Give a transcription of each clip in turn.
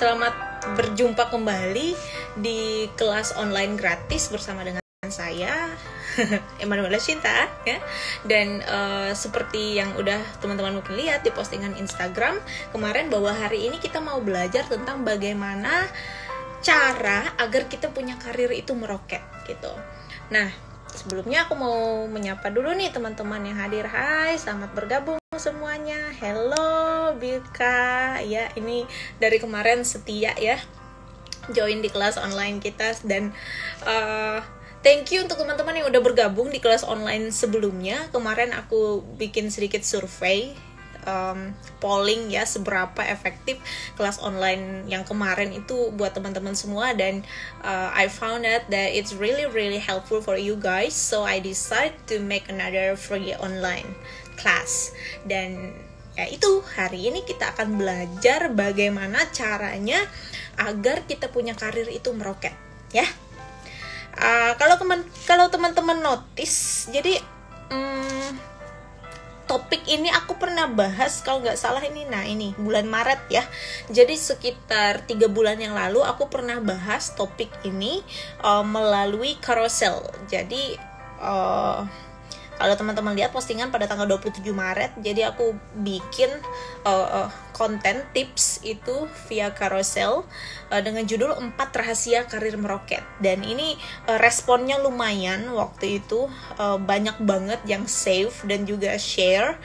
Selamat berjumpa kembali di kelas online gratis bersama dengan saya Emanuela Cinta ya. Dan seperti yang udah teman-teman mungkin lihat di postingan Instagram kemarin, bahwa hari ini kita mau belajar tentang bagaimana cara agar kita punya karir itu meroket gitu. Nah, sebelumnya aku mau menyapa dulu nih teman-teman yang hadir. Hai, selamat bergabung semuanya. Hello Bika, ya ini dari kemarin setia ya join di kelas online kita. Dan thank you untuk teman-teman yang udah bergabung di kelas online sebelumnya. Kemarin aku bikin sedikit survei, polling ya, seberapa efektif kelas online yang kemarin itu buat teman-teman semua. Dan I found out that it's really helpful for you guys, so I decide to make another free online class. Dan ya itu, hari ini kita akan belajar bagaimana caranya agar kita punya karir itu meroket ya. Kalau teman-teman notice, jadi topik ini aku pernah bahas kalau nggak salah ini bulan Maret ya. Jadi sekitar 3 bulan yang lalu aku pernah bahas topik ini melalui carousel. Jadi kalau teman-teman lihat postingan pada tanggal 27 Maret, jadi aku bikin konten tips itu via carousel dengan judul 4 rahasia karir meroket. Dan ini responnya lumayan waktu itu, banyak banget yang save dan juga share.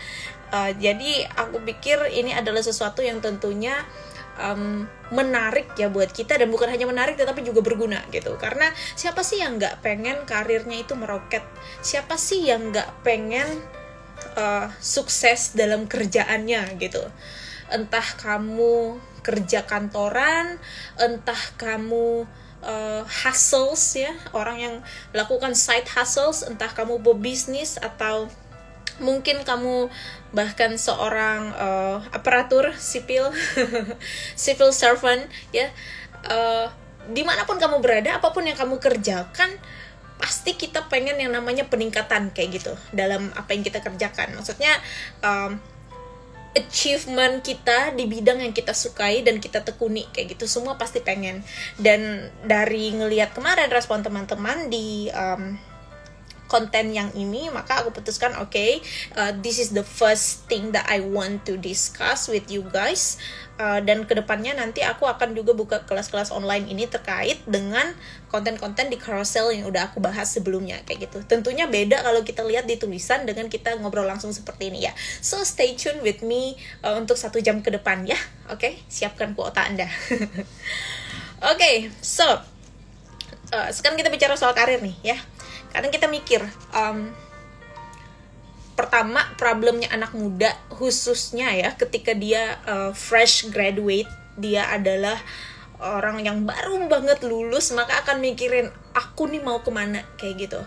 Jadi aku pikir ini adalah sesuatu yang tentunya menarik ya buat kita, dan bukan hanya menarik tetapi juga berguna gitu. Karena siapa sih yang nggak pengen karirnya itu meroket? Siapa sih yang nggak pengen sukses dalam kerjaannya gitu? Entah kamu kerja kantoran, entah kamu hustles ya, orang yang melakukan side hustles, entah kamu pebisnis atau mungkin kamu bahkan seorang aparatur sipil civil servant ya. Dimanapun kamu berada, apapun yang kamu kerjakan, pasti kita pengen yang namanya peningkatan kayak gitu dalam apa yang kita kerjakan. Maksudnya achievement kita di bidang yang kita sukai dan kita tekuni kayak gitu, semua pasti pengen. Dan dari ngelihat kemarin respon teman-teman di konten yang ini, maka aku putuskan this is the first thing that I want to discuss with you guys. Dan kedepannya nanti aku akan juga buka kelas-kelas online ini terkait dengan konten-konten di carousel yang udah aku bahas sebelumnya kayak gitu. Tentunya beda kalau kita lihat di tulisan dengan kita ngobrol langsung seperti ini ya. So stay tune with me untuk 1 jam ke depan ya. Oke, siapkan kuota Anda. So sekarang kita bicara soal karir nih ya. Kadang kita mikir, pertama problemnya anak muda khususnya ya, ketika dia fresh graduate, dia adalah orang yang baru banget lulus, maka akan mikirin, aku nih mau kemana kayak gitu,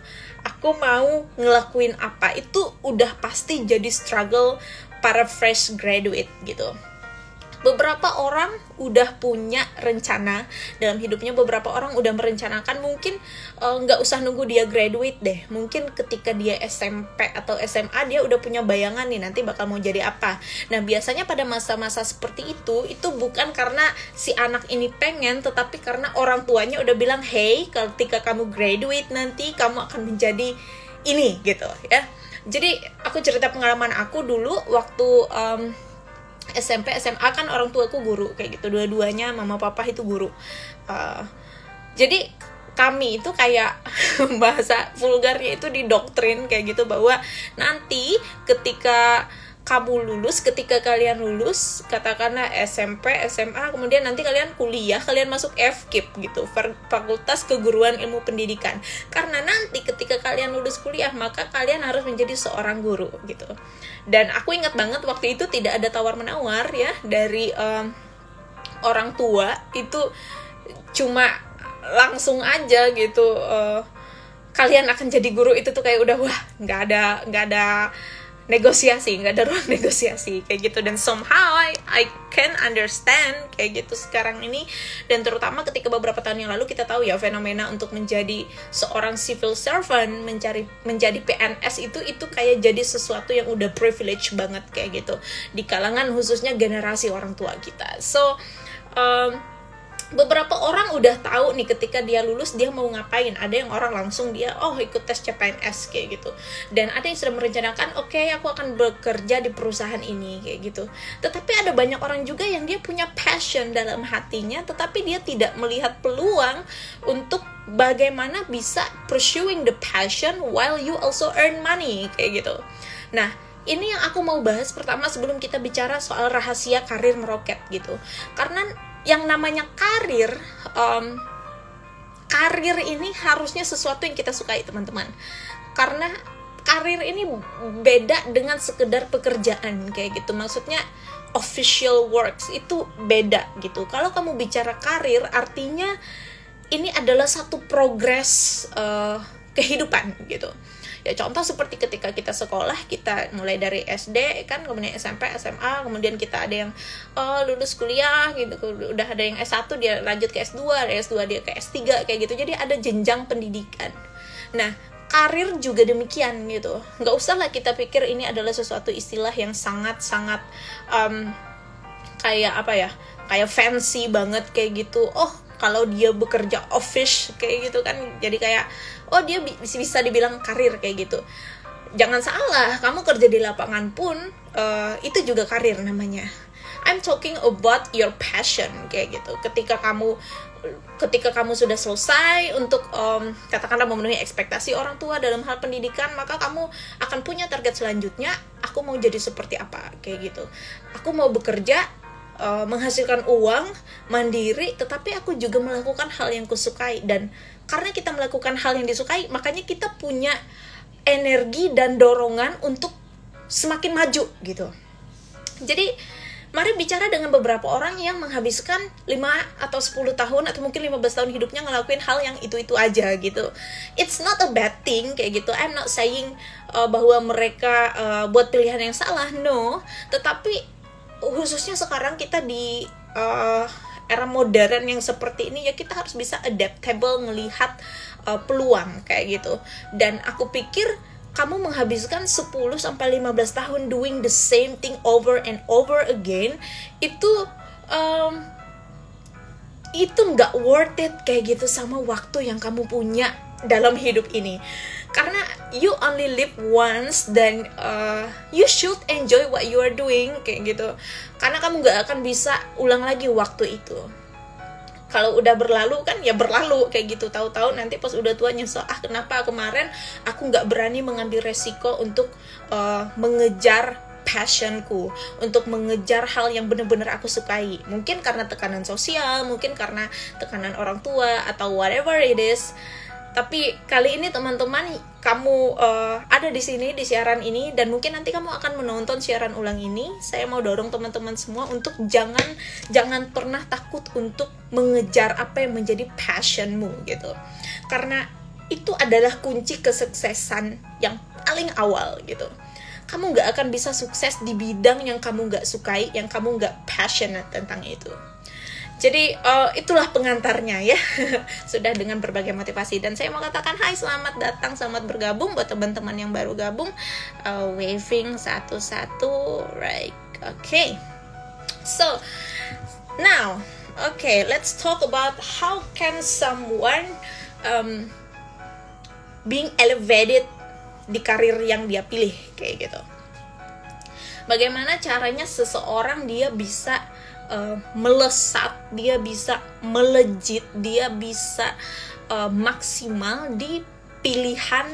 aku mau ngelakuin apa. Itu udah pasti jadi struggle para fresh graduate gitu. Beberapa orang udah punya rencana dalam hidupnya, beberapa orang udah merencanakan, mungkin nggak usah nunggu dia graduate deh, mungkin ketika dia SMP atau SMA dia udah punya bayangan nih nanti bakal mau jadi apa. Nah biasanya pada masa-masa seperti itu bukan karena si anak ini pengen, tetapi karena orang tuanya udah bilang, hey, ketika kamu graduate nanti kamu akan menjadi ini gitu ya. Jadi aku cerita pengalaman aku dulu waktu SMP, SMA kan orang tuaku guru kayak gitu, dua-duanya mama papa itu guru. Jadi kami itu kayak bahasa vulgarnya itu didoktrin kayak gitu, bahwa nanti ketika kamu lulus, ketika kalian lulus, katakanlah SMP, SMA, kemudian nanti kalian kuliah, kalian masuk FKIP gitu, Fakultas Keguruan Ilmu Pendidikan. Karena nanti ketika kalian lulus kuliah, maka kalian harus menjadi seorang guru gitu. Dan aku ingat banget waktu itu tidak ada tawar-menawar ya dari orang tua, itu cuma langsung aja gitu, kalian akan jadi guru. Itu tuh kayak udah wah, nggak ada negosiasi, nggak ada ruang negosiasi kayak gitu. Dan somehow I can understand kayak gitu sekarang ini. Dan terutama ketika beberapa tahun yang lalu kita tahu ya, fenomena untuk menjadi seorang civil servant, menjadi PNS itu kayak jadi sesuatu yang udah privilege banget kayak gitu di kalangan khususnya generasi orang tua kita. So beberapa orang udah tahu nih ketika dia lulus dia mau ngapain. Ada yang orang langsung dia ikut tes CPNS kayak gitu, dan ada yang sudah merencanakan oke, aku akan bekerja di perusahaan ini kayak gitu. Tetapi ada banyak orang juga yang dia punya passion dalam hatinya, tetapi dia tidak melihat peluang untuk bagaimana bisa pursuing the passion while you also earn money kayak gitu. Nah, ini yang aku mau bahas pertama sebelum kita bicara soal rahasia karir meroket gitu. Karena yang namanya karir ini harusnya sesuatu yang kita sukai, teman-teman. Karena karir ini beda dengan sekedar pekerjaan kayak gitu. Maksudnya official works itu beda gitu. Kalau kamu bicara karir, artinya ini adalah satu progres kehidupan gitu. Ya contoh seperti ketika kita sekolah, kita mulai dari SD kan, kemudian SMP, SMA, kemudian kita ada yang lulus kuliah gitu, udah ada yang S1 dia lanjut ke S2, dari S2 dia ke S3 kayak gitu. Jadi ada jenjang pendidikan. Nah, karir juga demikian gitu. Nggak usah lah kita pikir ini adalah sesuatu istilah yang sangat-sangat kayak apa ya, kayak fancy banget kayak gitu. Kalau dia bekerja office kayak gitu kan, jadi kayak dia bisa dibilang karir kayak gitu. Jangan salah, kamu kerja di lapangan pun itu juga karir namanya. I'm talking about your passion kayak gitu. Ketika kamu sudah selesai untuk katakanlah memenuhi ekspektasi orang tua dalam hal pendidikan, maka kamu akan punya target selanjutnya. Aku mau jadi seperti apa kayak gitu. Aku mau bekerja, menghasilkan uang, mandiri, tetapi aku juga melakukan hal yang kusukai. Dan karena kita melakukan hal yang disukai, makanya kita punya energi dan dorongan untuk semakin maju gitu. Jadi mari bicara dengan beberapa orang yang menghabiskan 5 atau 10 tahun atau mungkin 15 tahun hidupnya ngelakuin hal yang itu-itu aja gitu. It's not a bad thing kayak gitu. I'm not saying bahwa mereka buat pilihan yang salah, no. Tetapi khususnya sekarang kita di era modern yang seperti ini, ya kita harus bisa adaptable melihat peluang kayak gitu. Dan aku pikir kamu menghabiskan 10-15 tahun doing the same thing over and over again, itu nggak worth it kayak gitu sama waktu yang kamu punya dalam hidup ini. Karena you only live once, dan you should enjoy what you are doing kayak gitu. Karena kamu gak akan bisa ulang lagi waktu itu. Kalau udah berlalu kan ya berlalu kayak gitu. Tahu-tahu nanti pas udah tua nyesel, kenapa kemarin aku gak berani mengambil resiko untuk mengejar passionku, untuk mengejar hal yang benar-benar aku sukai. Mungkin karena tekanan sosial, mungkin karena tekanan orang tua, atau whatever it is. Tapi kali ini teman-teman, kamu ada di sini di siaran ini, dan mungkin nanti kamu akan menonton siaran ulang ini. Saya mau dorong teman-teman semua untuk jangan pernah takut untuk mengejar apa yang menjadi passionmu gitu. Karena itu adalah kunci kesuksesan yang paling awal gitu. Kamu gak akan bisa sukses di bidang yang kamu gak sukai, yang kamu gak passionate tentang itu. Jadi itulah pengantarnya ya. Sudah dengan berbagai motivasi. Dan saya mau katakan hai, selamat datang, selamat bergabung. Buat teman-teman yang baru gabung, waving satu-satu, right? Okay. So now, let's talk about how can someone being elevated di karir yang dia pilih kayak gitu. Bagaimana caranya seseorang dia bisa melesat, dia bisa melejit, dia bisa maksimal di pilihan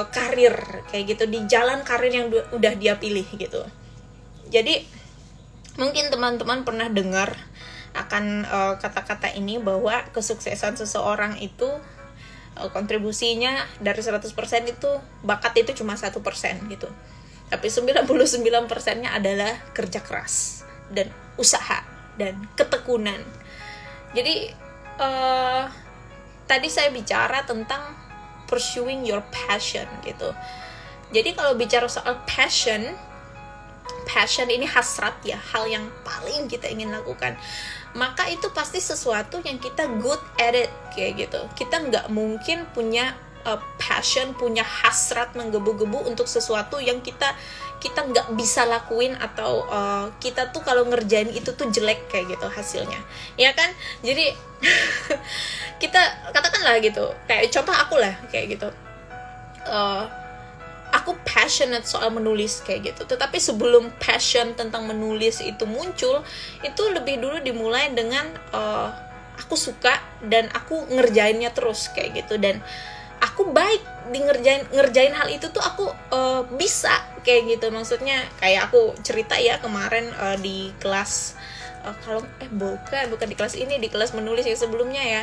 karir kayak gitu, di jalan karir yang udah dia pilih gitu. Jadi mungkin teman-teman pernah dengar akan kata-kata ini, bahwa kesuksesan seseorang itu kontribusinya dari 100% itu, bakat itu cuma 1% gitu. Tapi 99%-nya adalah kerja keras dan usaha dan ketekunan. Jadi tadi saya bicara tentang pursuing your passion gitu. Jadi kalau bicara soal passion ini hasrat ya, hal yang paling kita ingin lakukan. Maka itu pasti sesuatu yang kita good at it kayak gitu. Kita nggak mungkin punya passion, punya hasrat menggebu-gebu untuk sesuatu yang kita nggak bisa lakuin, atau kita tuh kalau ngerjain itu tuh jelek kayak gitu hasilnya, ya kan? Jadi kita katakanlah gitu, kayak contoh aku lah kayak gitu, aku passionate soal menulis kayak gitu, tetapi sebelum passion tentang menulis itu muncul, itu lebih dulu dimulai dengan aku suka dan aku ngerjainnya terus kayak gitu, dan aku baik di ngerjain hal itu tuh, aku bisa kayak gitu. Maksudnya kayak aku cerita ya kemarin di kelas, kalau bukan di kelas ini, di kelas menulis yang sebelumnya ya,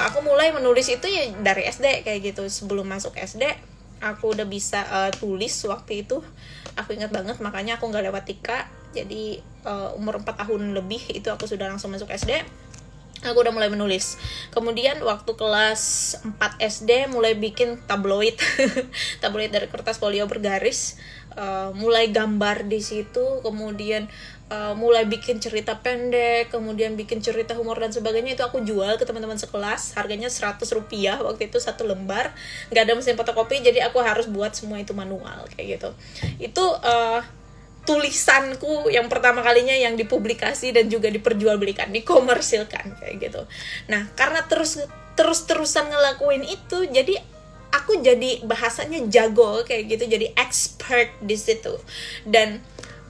aku mulai menulis itu ya dari SD kayak gitu. Sebelum masuk SD aku udah bisa tulis waktu itu, aku ingat banget, makanya aku nggak lewat TIKA. Jadi umur 4 tahun lebih itu aku sudah langsung masuk SD, aku udah mulai menulis. Kemudian waktu kelas 4 SD mulai bikin tabloid tabloid dari kertas folio bergaris, mulai gambar di situ, kemudian mulai bikin cerita pendek, kemudian bikin cerita humor dan sebagainya. Itu aku jual ke teman-teman sekelas, harganya 100 rupiah waktu itu satu lembar, nggak ada mesin fotokopi, jadi aku harus buat semua itu manual kayak gitu. Itu tulisanku yang pertama kalinya yang dipublikasi dan juga diperjualbelikan, dikomersilkan kayak gitu. Nah, karena terus-terusan ngelakuin itu, jadi aku jadi bahasanya jago kayak gitu, jadi expert di situ. Dan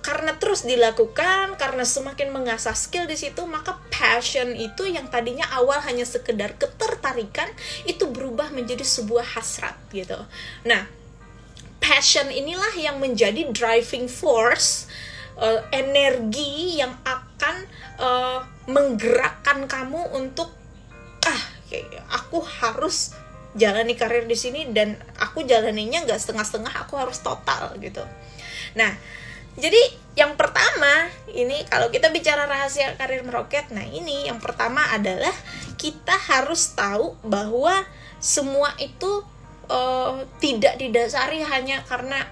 karena terus dilakukan, karena semakin mengasah skill di situ, maka passion itu yang tadinya awal hanya sekedar ketertarikan, itu berubah menjadi sebuah hasrat gitu. Nah, passion inilah yang menjadi driving force, energi yang akan menggerakkan kamu untuk aku harus jalani karir di sini, dan aku jalaninya nggak setengah-setengah, aku harus total gitu. Nah, jadi yang pertama ini kalau kita bicara rahasia karir meroket, nah ini yang pertama adalah kita harus tahu bahwa semua itu tidak didasari hanya karena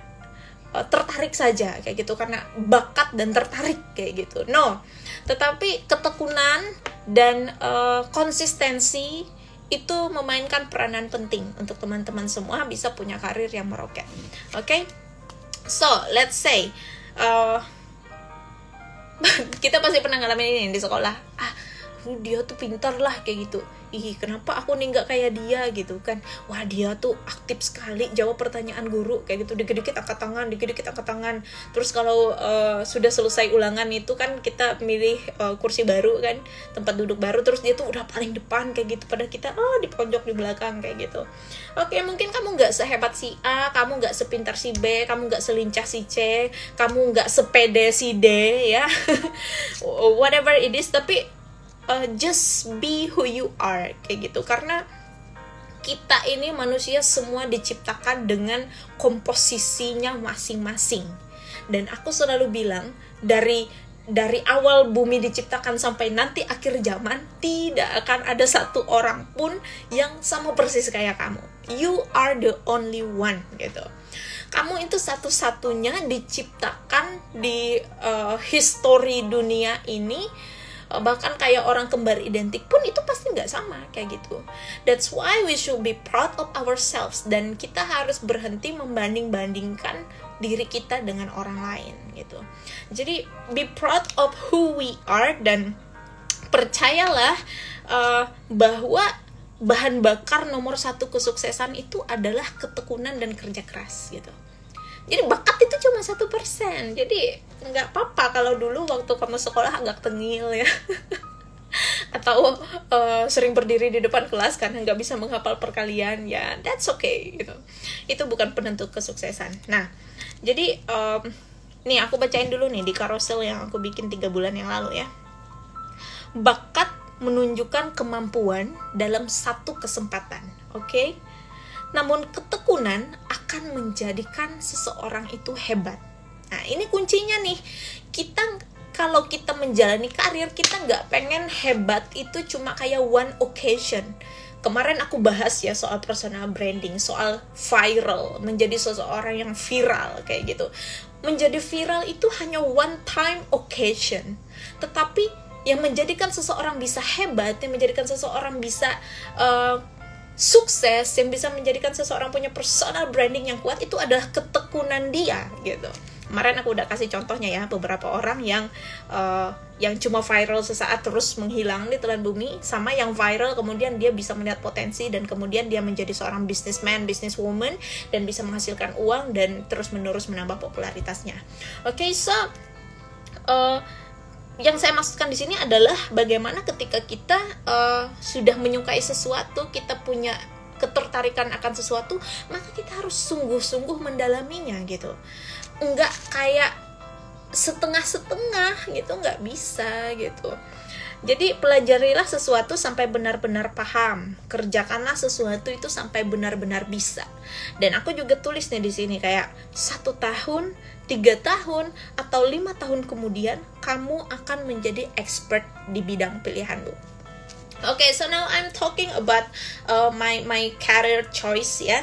tertarik saja kayak gitu, karena bakat dan tertarik kayak gitu. No, tetapi ketekunan dan konsistensi itu memainkan peranan penting untuk teman-teman semua bisa punya karir yang meroket. Oke? So, let's say kita pasti pernah ngalamin ini di sekolah. Dia tuh pintar lah kayak gitu. Kenapa aku nih nggak kayak dia gitu kan? Wah, dia tuh aktif sekali jawab pertanyaan guru kayak gitu. Dikit-dikit angkat tangan. Terus kalau sudah selesai ulangan itu kan kita milih kursi baru kan, tempat duduk baru. Terus dia tuh udah paling depan kayak gitu. Padahal kita di pojok di belakang kayak gitu. Oke, mungkin kamu nggak sehebat si A, kamu nggak sepintar si B, kamu nggak selincah si C, kamu nggak sepede si D ya. Whatever it is, tapi just be who you are kayak gitu. Karena kita ini manusia semua diciptakan dengan komposisinya masing-masing. Dan aku selalu bilang, dari awal bumi diciptakan sampai nanti akhir zaman, tidak akan ada satu orang pun yang sama persis kayak kamu. You are the only one gitu. Kamu itu satu-satunya diciptakan di history dunia ini. Bahkan kayak orang kembar identik pun itu pasti nggak sama kayak gitu. That's why we should be proud of ourselves, dan kita harus berhenti membanding-bandingkan diri kita dengan orang lain gitu. Jadi be proud of who we are, dan percayalah bahwa bahan bakar nomor 1 kesuksesan itu adalah ketekunan dan kerja keras gitu. Jadi bakat itu cuma 1%. Jadi nggak apa-apa kalau dulu waktu kamu sekolah agak tengil ya. Atau sering berdiri di depan kelas karena nggak bisa menghafal perkalian, ya that's okay gitu. Itu bukan penentu kesuksesan. Nah, jadi nih aku bacain dulu nih di carousel yang aku bikin 3 bulan yang lalu ya. Bakat menunjukkan kemampuan dalam satu kesempatan, oke? Namun ketekunan akan menjadikan seseorang itu hebat. Nah, ini kuncinya nih. Kalau kita menjalani karir, kita nggak pengen hebat itu cuma kayak one occasion. Kemarin aku bahas ya soal personal branding, soal viral, menjadi seseorang yang viral kayak gitu. Menjadi viral itu hanya one time occasion. Tetapi yang menjadikan seseorang bisa hebat, yang menjadikan seseorang bisa sukses, yang bisa menjadikan seseorang punya personal branding yang kuat, itu adalah ketekunan dia gitu. Kemarin aku udah kasih contohnya ya, beberapa orang yang cuma viral sesaat terus menghilang di telan bumi, sama yang viral kemudian dia bisa melihat potensi dan kemudian dia menjadi seorang businessman, businesswoman, dan bisa menghasilkan uang dan terus menerus menambah popularitasnya. Oke, so yang saya maksudkan di sini adalah bagaimana ketika kita sudah menyukai sesuatu, kita punya ketertarikan akan sesuatu, maka kita harus sungguh-sungguh mendalaminya gitu. Enggak kayak setengah-setengah gitu, nggak bisa gitu. Jadi pelajarilah sesuatu sampai benar-benar paham, kerjakanlah sesuatu itu sampai benar-benar bisa. Dan aku juga tulis nih di sini kayak 1 tahun, 3 tahun, atau 5 tahun kemudian kamu akan menjadi expert di bidang pilihanmu. Okay, so now I'm talking about my career choice ya.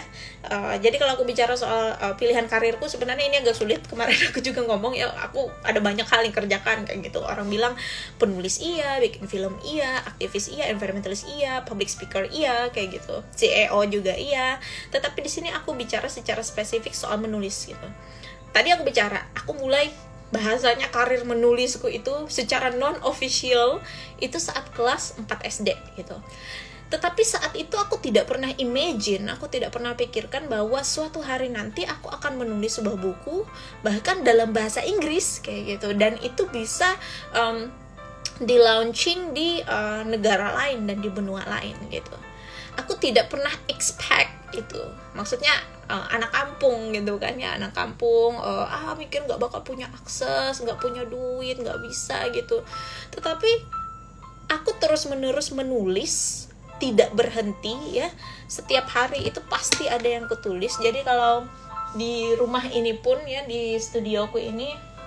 Jadi kalau aku bicara soal pilihan karirku, sebenarnya ini agak sulit. Kemarin aku juga ngomong ya, aku ada banyak hal yang kerjakan kayak gitu. Orang bilang penulis iya, bikin film iya, aktivis iya, environmentalist iya, public speaker iya, kayak gitu. CEO juga iya. Tetapi di sini aku bicara secara spesifik soal menulis gitu. Tadi aku bicara, aku mulai bahasanya karir menulisku itu secara non-official itu saat kelas 4 SD gitu. Tetapi saat itu aku tidak pernah imagine, aku tidak pernah pikirkan bahwa suatu hari nanti aku akan menulis sebuah buku bahkan dalam bahasa Inggris kayak gitu, dan itu bisa di launching di negara lain dan di benua lain gitu. Aku tidak pernah expect itu, maksudnya anak kampung gitu kan ya, anak kampung mikir nggak bakal punya akses, nggak punya duit, nggak bisa gitu. Tetapi aku terus menerus menulis, tidak berhenti ya, setiap hari itu pasti ada yang kutulis. Jadi kalau di rumah ini pun ya, di studioku ini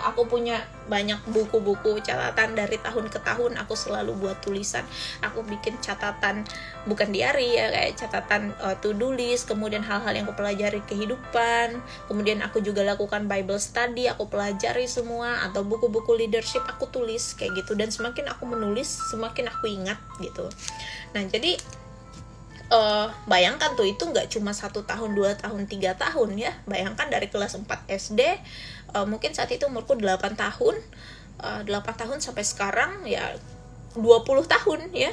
aku punya banyak buku-buku catatan dari tahun ke tahun. Aku selalu buat tulisan, aku bikin catatan, bukan diary ya, kayak catatan to-do list, kemudian hal-hal yang aku pelajari kehidupan, kemudian aku juga lakukan Bible study, aku pelajari semua, atau buku-buku leadership aku tulis kayak gitu. Dan semakin aku menulis, semakin aku ingat gitu. Nah jadi bayangkan tuh, itu nggak cuma 1 tahun, 2 tahun, 3 tahun ya. Bayangkan dari kelas 4 SD, mungkin saat itu umurku 8 tahun, 8 tahun sampai sekarang ya 20 tahun ya.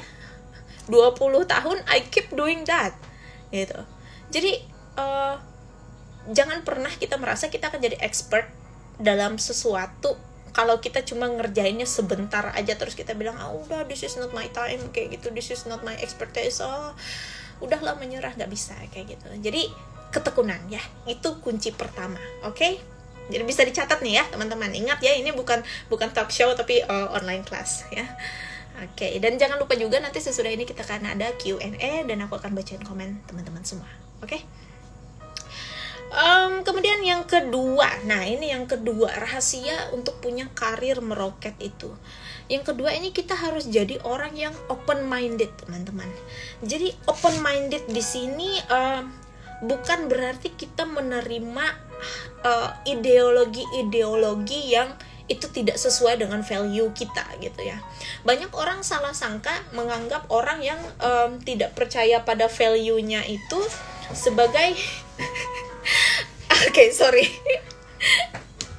20 tahun I keep doing that gitu. Jadi jangan pernah kita merasa kita akan jadi expert dalam sesuatu kalau kita cuma ngerjainnya sebentar aja terus kita bilang udah, this is not my time kayak gitu, this is not my expertise, udahlah menyerah, nggak bisa kayak gitu. Jadi ketekunan ya, itu kunci pertama. Oke? Jadi bisa dicatat nih ya teman-teman. Ingat ya, ini bukan talk show tapi online class ya. Oke, dan jangan lupa juga nanti sesudah ini kita akan ada Q&A dan aku akan bacain komen teman-teman semua. Oke? Kemudian yang kedua, nah ini yang kedua, rahasia untuk punya karir meroket itu. Yang kedua ini kita harus jadi orang yang open minded teman-teman. Jadi open minded di sini bukan berarti kita menerima ideologi-ideologi yang itu tidak sesuai dengan value kita gitu ya. Banyak orang salah sangka menganggap orang yang tidak percaya pada value-nya itu sebagai Oke, sorry.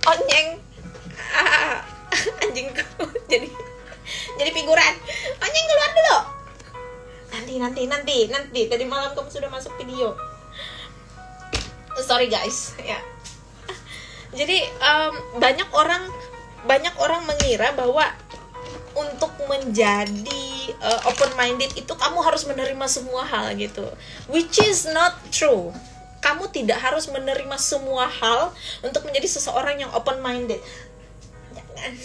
Onyeng. Anjingku jadi figuran. Onyeng keluar dulu. Nanti. Tadi malam kamu sudah masuk video. Sorry guys, ya. Jadi banyak orang mengira bahwa untuk menjadi open minded itu kamu harus menerima semua hal gitu, which is not true. Kamu tidak harus menerima semua hal untuk menjadi seseorang yang open minded. Jangan.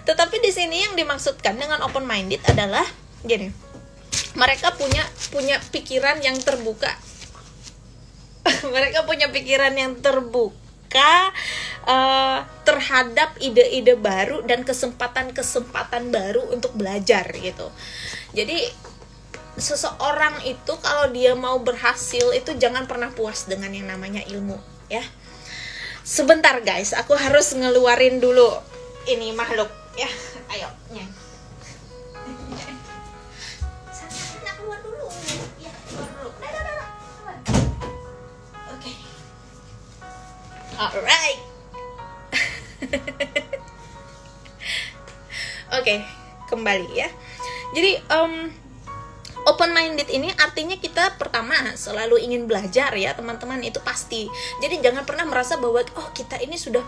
Tetapi di sini yang dimaksudkan dengan open minded adalah gini. Mereka punya pikiran yang terbuka. Mereka punya pikiran yang terbuka terhadap ide-ide baru dan kesempatan-kesempatan baru untuk belajar gitu. Jadi seseorang itu kalau dia mau berhasil itu jangan pernah puas dengan yang namanya ilmu ya. Sebentar guys, aku harus ngeluarin dulu ini makhluk ya. Ayo nyeng. Alright. Oke, kembali ya. Jadi open minded ini artinya kita pertama selalu ingin belajar ya teman-teman, itu pasti. Jadi jangan pernah merasa bahwa oh kita ini sudah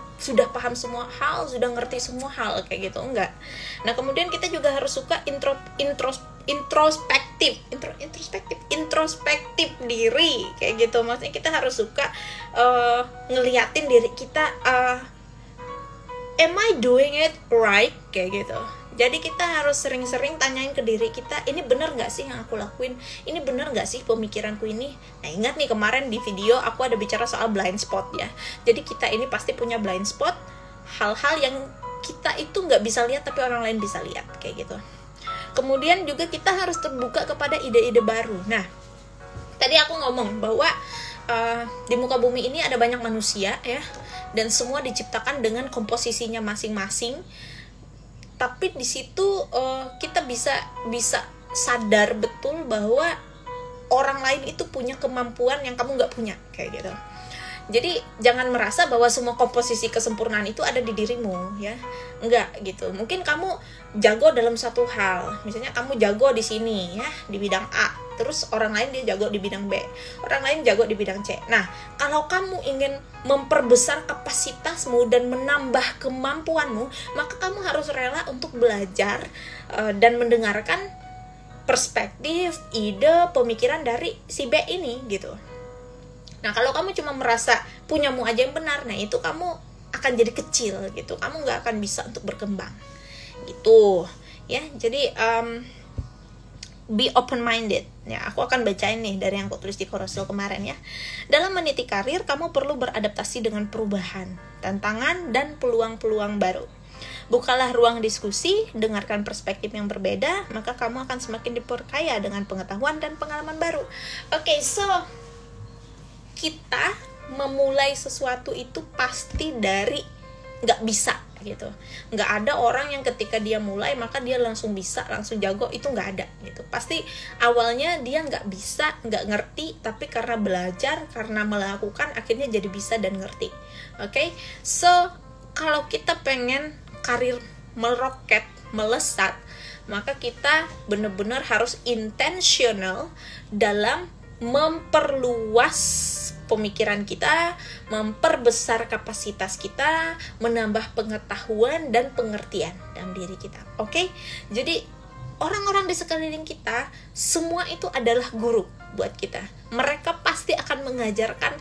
paham semua hal, sudah ngerti semua hal kayak gitu, enggak. Nah kemudian kita juga harus suka introspektif diri kayak gitu. Maksudnya kita harus suka ngeliatin diri kita, am I doing it right kayak gitu. Jadi kita harus sering-sering tanyain ke diri kita, ini bener gak sih yang aku lakuin? Ini bener gak sih pemikiranku ini? Nah ingat nih kemarin di video aku ada bicara soal blind spot ya. Jadi kita ini pasti punya blind spot, hal-hal yang kita itu gak bisa lihat tapi orang lain bisa lihat kayak gitu. Kemudian juga kita harus terbuka kepada ide-ide baru. Nah tadi aku ngomong bahwa di muka bumi ini ada banyak manusia ya, dan semua diciptakan dengan komposisinya masing-masing. Tapi di situ kita bisa sadar betul bahwa orang lain itu punya kemampuan yang kamu nggak punya kayak gitu. Jadi jangan merasa bahwa semua komposisi kesempurnaan itu ada di dirimu ya, enggak gitu. Mungkin kamu jago dalam satu hal, misalnya kamu jago di sini ya di bidang A, terus orang lain dia jago di bidang B, orang lain jago di bidang C. Nah kalau kamu ingin memperbesar kapasitasmu dan menambah kemampuanmu, maka kamu harus rela untuk belajar dan mendengarkan perspektif, ide, pemikiran dari si B ini gitu. Nah kalau kamu cuma merasa punyamu aja yang benar, nah itu kamu akan jadi kecil gitu, kamu nggak akan bisa untuk berkembang gitu ya. Jadi be open minded ya. Aku akan bacain nih dari yang aku tulis di Carousel kemarin ya. Dalam meniti karir, kamu perlu beradaptasi dengan perubahan, tantangan, dan peluang-peluang baru. Bukalah ruang diskusi, dengarkan perspektif yang berbeda, maka kamu akan semakin diperkaya dengan pengetahuan dan pengalaman baru. Oke, so kita memulai sesuatu itu pasti dari nggak bisa gitu. Nggak ada orang yang ketika dia mulai maka dia langsung bisa, langsung jago, itu nggak ada gitu. Pasti awalnya dia nggak bisa, nggak ngerti, tapi karena belajar, karena melakukan, akhirnya jadi bisa dan ngerti. Oke, so kalau kita pengen karir meroket, melesat, maka kita benar-benar harus intentional dalam memperluas pemikiran kita, memperbesar kapasitas kita, menambah pengetahuan dan pengertian dalam diri kita. Oke? Jadi orang-orang di sekeliling kita semua itu adalah guru buat kita. Mereka pasti akan mengajarkan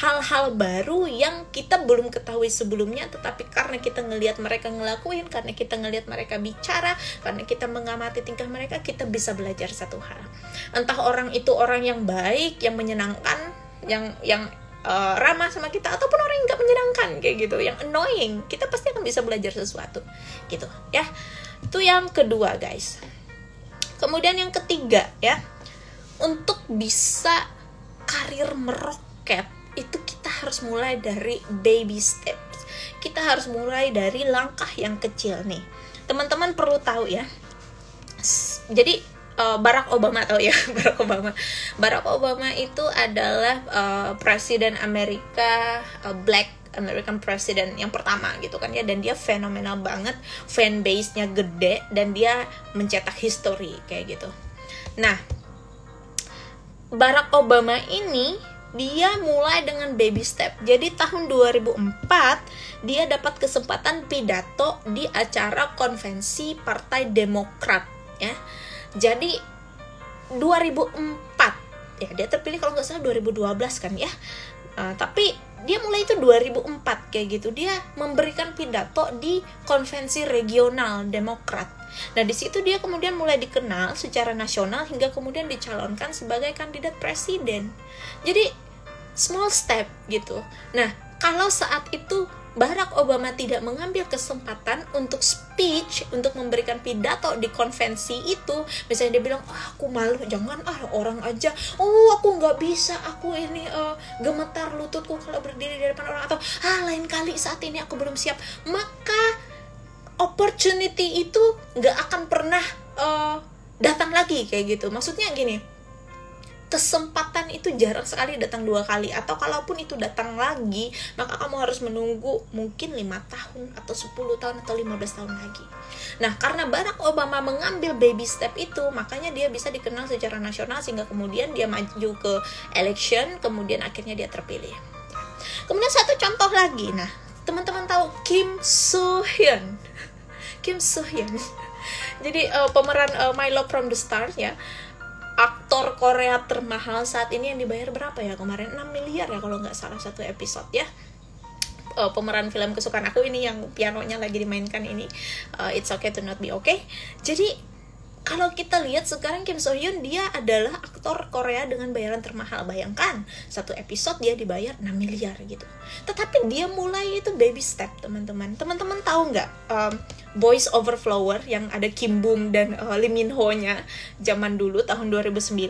hal-hal baru yang kita belum ketahui sebelumnya, tetapi karena kita ngelihat mereka ngelakuin, karena kita ngelihat mereka bicara, karena kita mengamati tingkah mereka, kita bisa belajar satu hal. Entah orang itu orang yang baik, yang menyenangkan, yang ramah sama kita, ataupun orang yang gak menyenangkan kayak gitu, yang annoying, kita pasti akan bisa belajar sesuatu gitu ya. Itu yang kedua guys. Kemudian yang ketiga ya, untuk bisa karir meroket itu kita harus mulai dari baby steps. Kita harus mulai dari langkah yang kecil nih. Teman-teman perlu tahu ya. Jadi Barack Obama tahu ya, Barack Obama itu adalah presiden Amerika, Black American President yang pertama gitu kan ya, dan dia fenomenal banget, fanbase-nya gede, dan dia mencetak history kayak gitu. Nah, Barack Obama ini dia mulai dengan baby step. Jadi tahun 2004 dia dapat kesempatan pidato di acara konvensi Partai Demokrat ya. Jadi 2004 ya, dia terpilih kalau nggak salah 2012 kan ya. Tapi dia mulai itu 2004 kayak gitu. Dia memberikan pidato di konvensi regional Demokrat. Nah di situ dia kemudian mulai dikenal secara nasional hingga kemudian dicalonkan sebagai kandidat presiden. Jadi small step gitu. Nah kalau saat itu Barack Obama tidak mengambil kesempatan untuk speech, untuk memberikan pidato di konvensi itu, misalnya dia bilang, aku malu, jangan orang aja, aku nggak bisa, aku ini gemetar lututku kalau berdiri di depan orang, atau lain kali saat ini aku belum siap, maka opportunity itu nggak akan pernah datang lagi kayak gitu. Maksudnya gini, kesempatan itu jarang sekali datang 2 kali, atau kalaupun itu datang lagi, maka kamu harus menunggu mungkin 5 tahun atau 10 tahun atau 15 tahun lagi. Nah, karena Barack Obama mengambil baby step itu, makanya dia bisa dikenal secara nasional, sehingga kemudian dia maju ke election, kemudian akhirnya dia terpilih. Kemudian satu contoh lagi, nah teman-teman tahu Kim Soo Hyun. Kim Soo Hyun. Jadi pemeran My Love from the Stars ya, aktor Korea termahal saat ini, yang dibayar berapa ya kemarin, 6 miliar ya kalau nggak salah satu episode ya. Pemeran film kesukaan aku ini yang pianonya lagi dimainkan ini, It's Okay to Not Be Okay. Jadi kalau kita lihat sekarang Kim Soo Hyun, dia adalah aktor Korea dengan bayaran termahal. Bayangkan, satu episode dia dibayar 6 miliar gitu. Tetapi dia mulai itu baby step, teman-teman. Teman-teman tahu nggak Boys Over Flower yang ada Kim Bum dan Lee Min Ho-nya zaman dulu tahun 2009.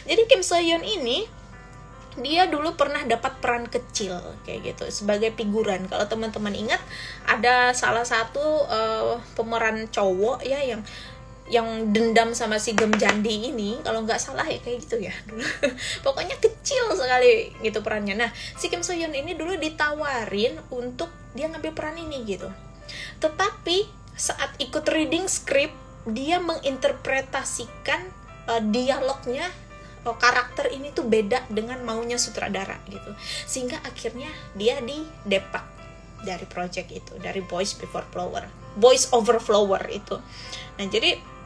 Jadi Kim Soo Hyun ini, dia dulu pernah dapat peran kecil kayak gitu sebagai figuran. Kalau teman-teman ingat, ada salah satu pemeran cowok ya yang dendam sama si Gem Jandi ini, kalau nggak salah ya kayak gitu ya dulu. Pokoknya kecil sekali gitu perannya. Nah, si Kim Soo Hyun ini dulu ditawarin untuk dia ngambil peran ini gitu. Tetapi saat ikut reading script, dia menginterpretasikan dialognya, karakter ini tuh beda dengan maunya sutradara gitu. Sehingga akhirnya dia didepak dari project itu, dari Boys Over Flower itu. Nah, jadi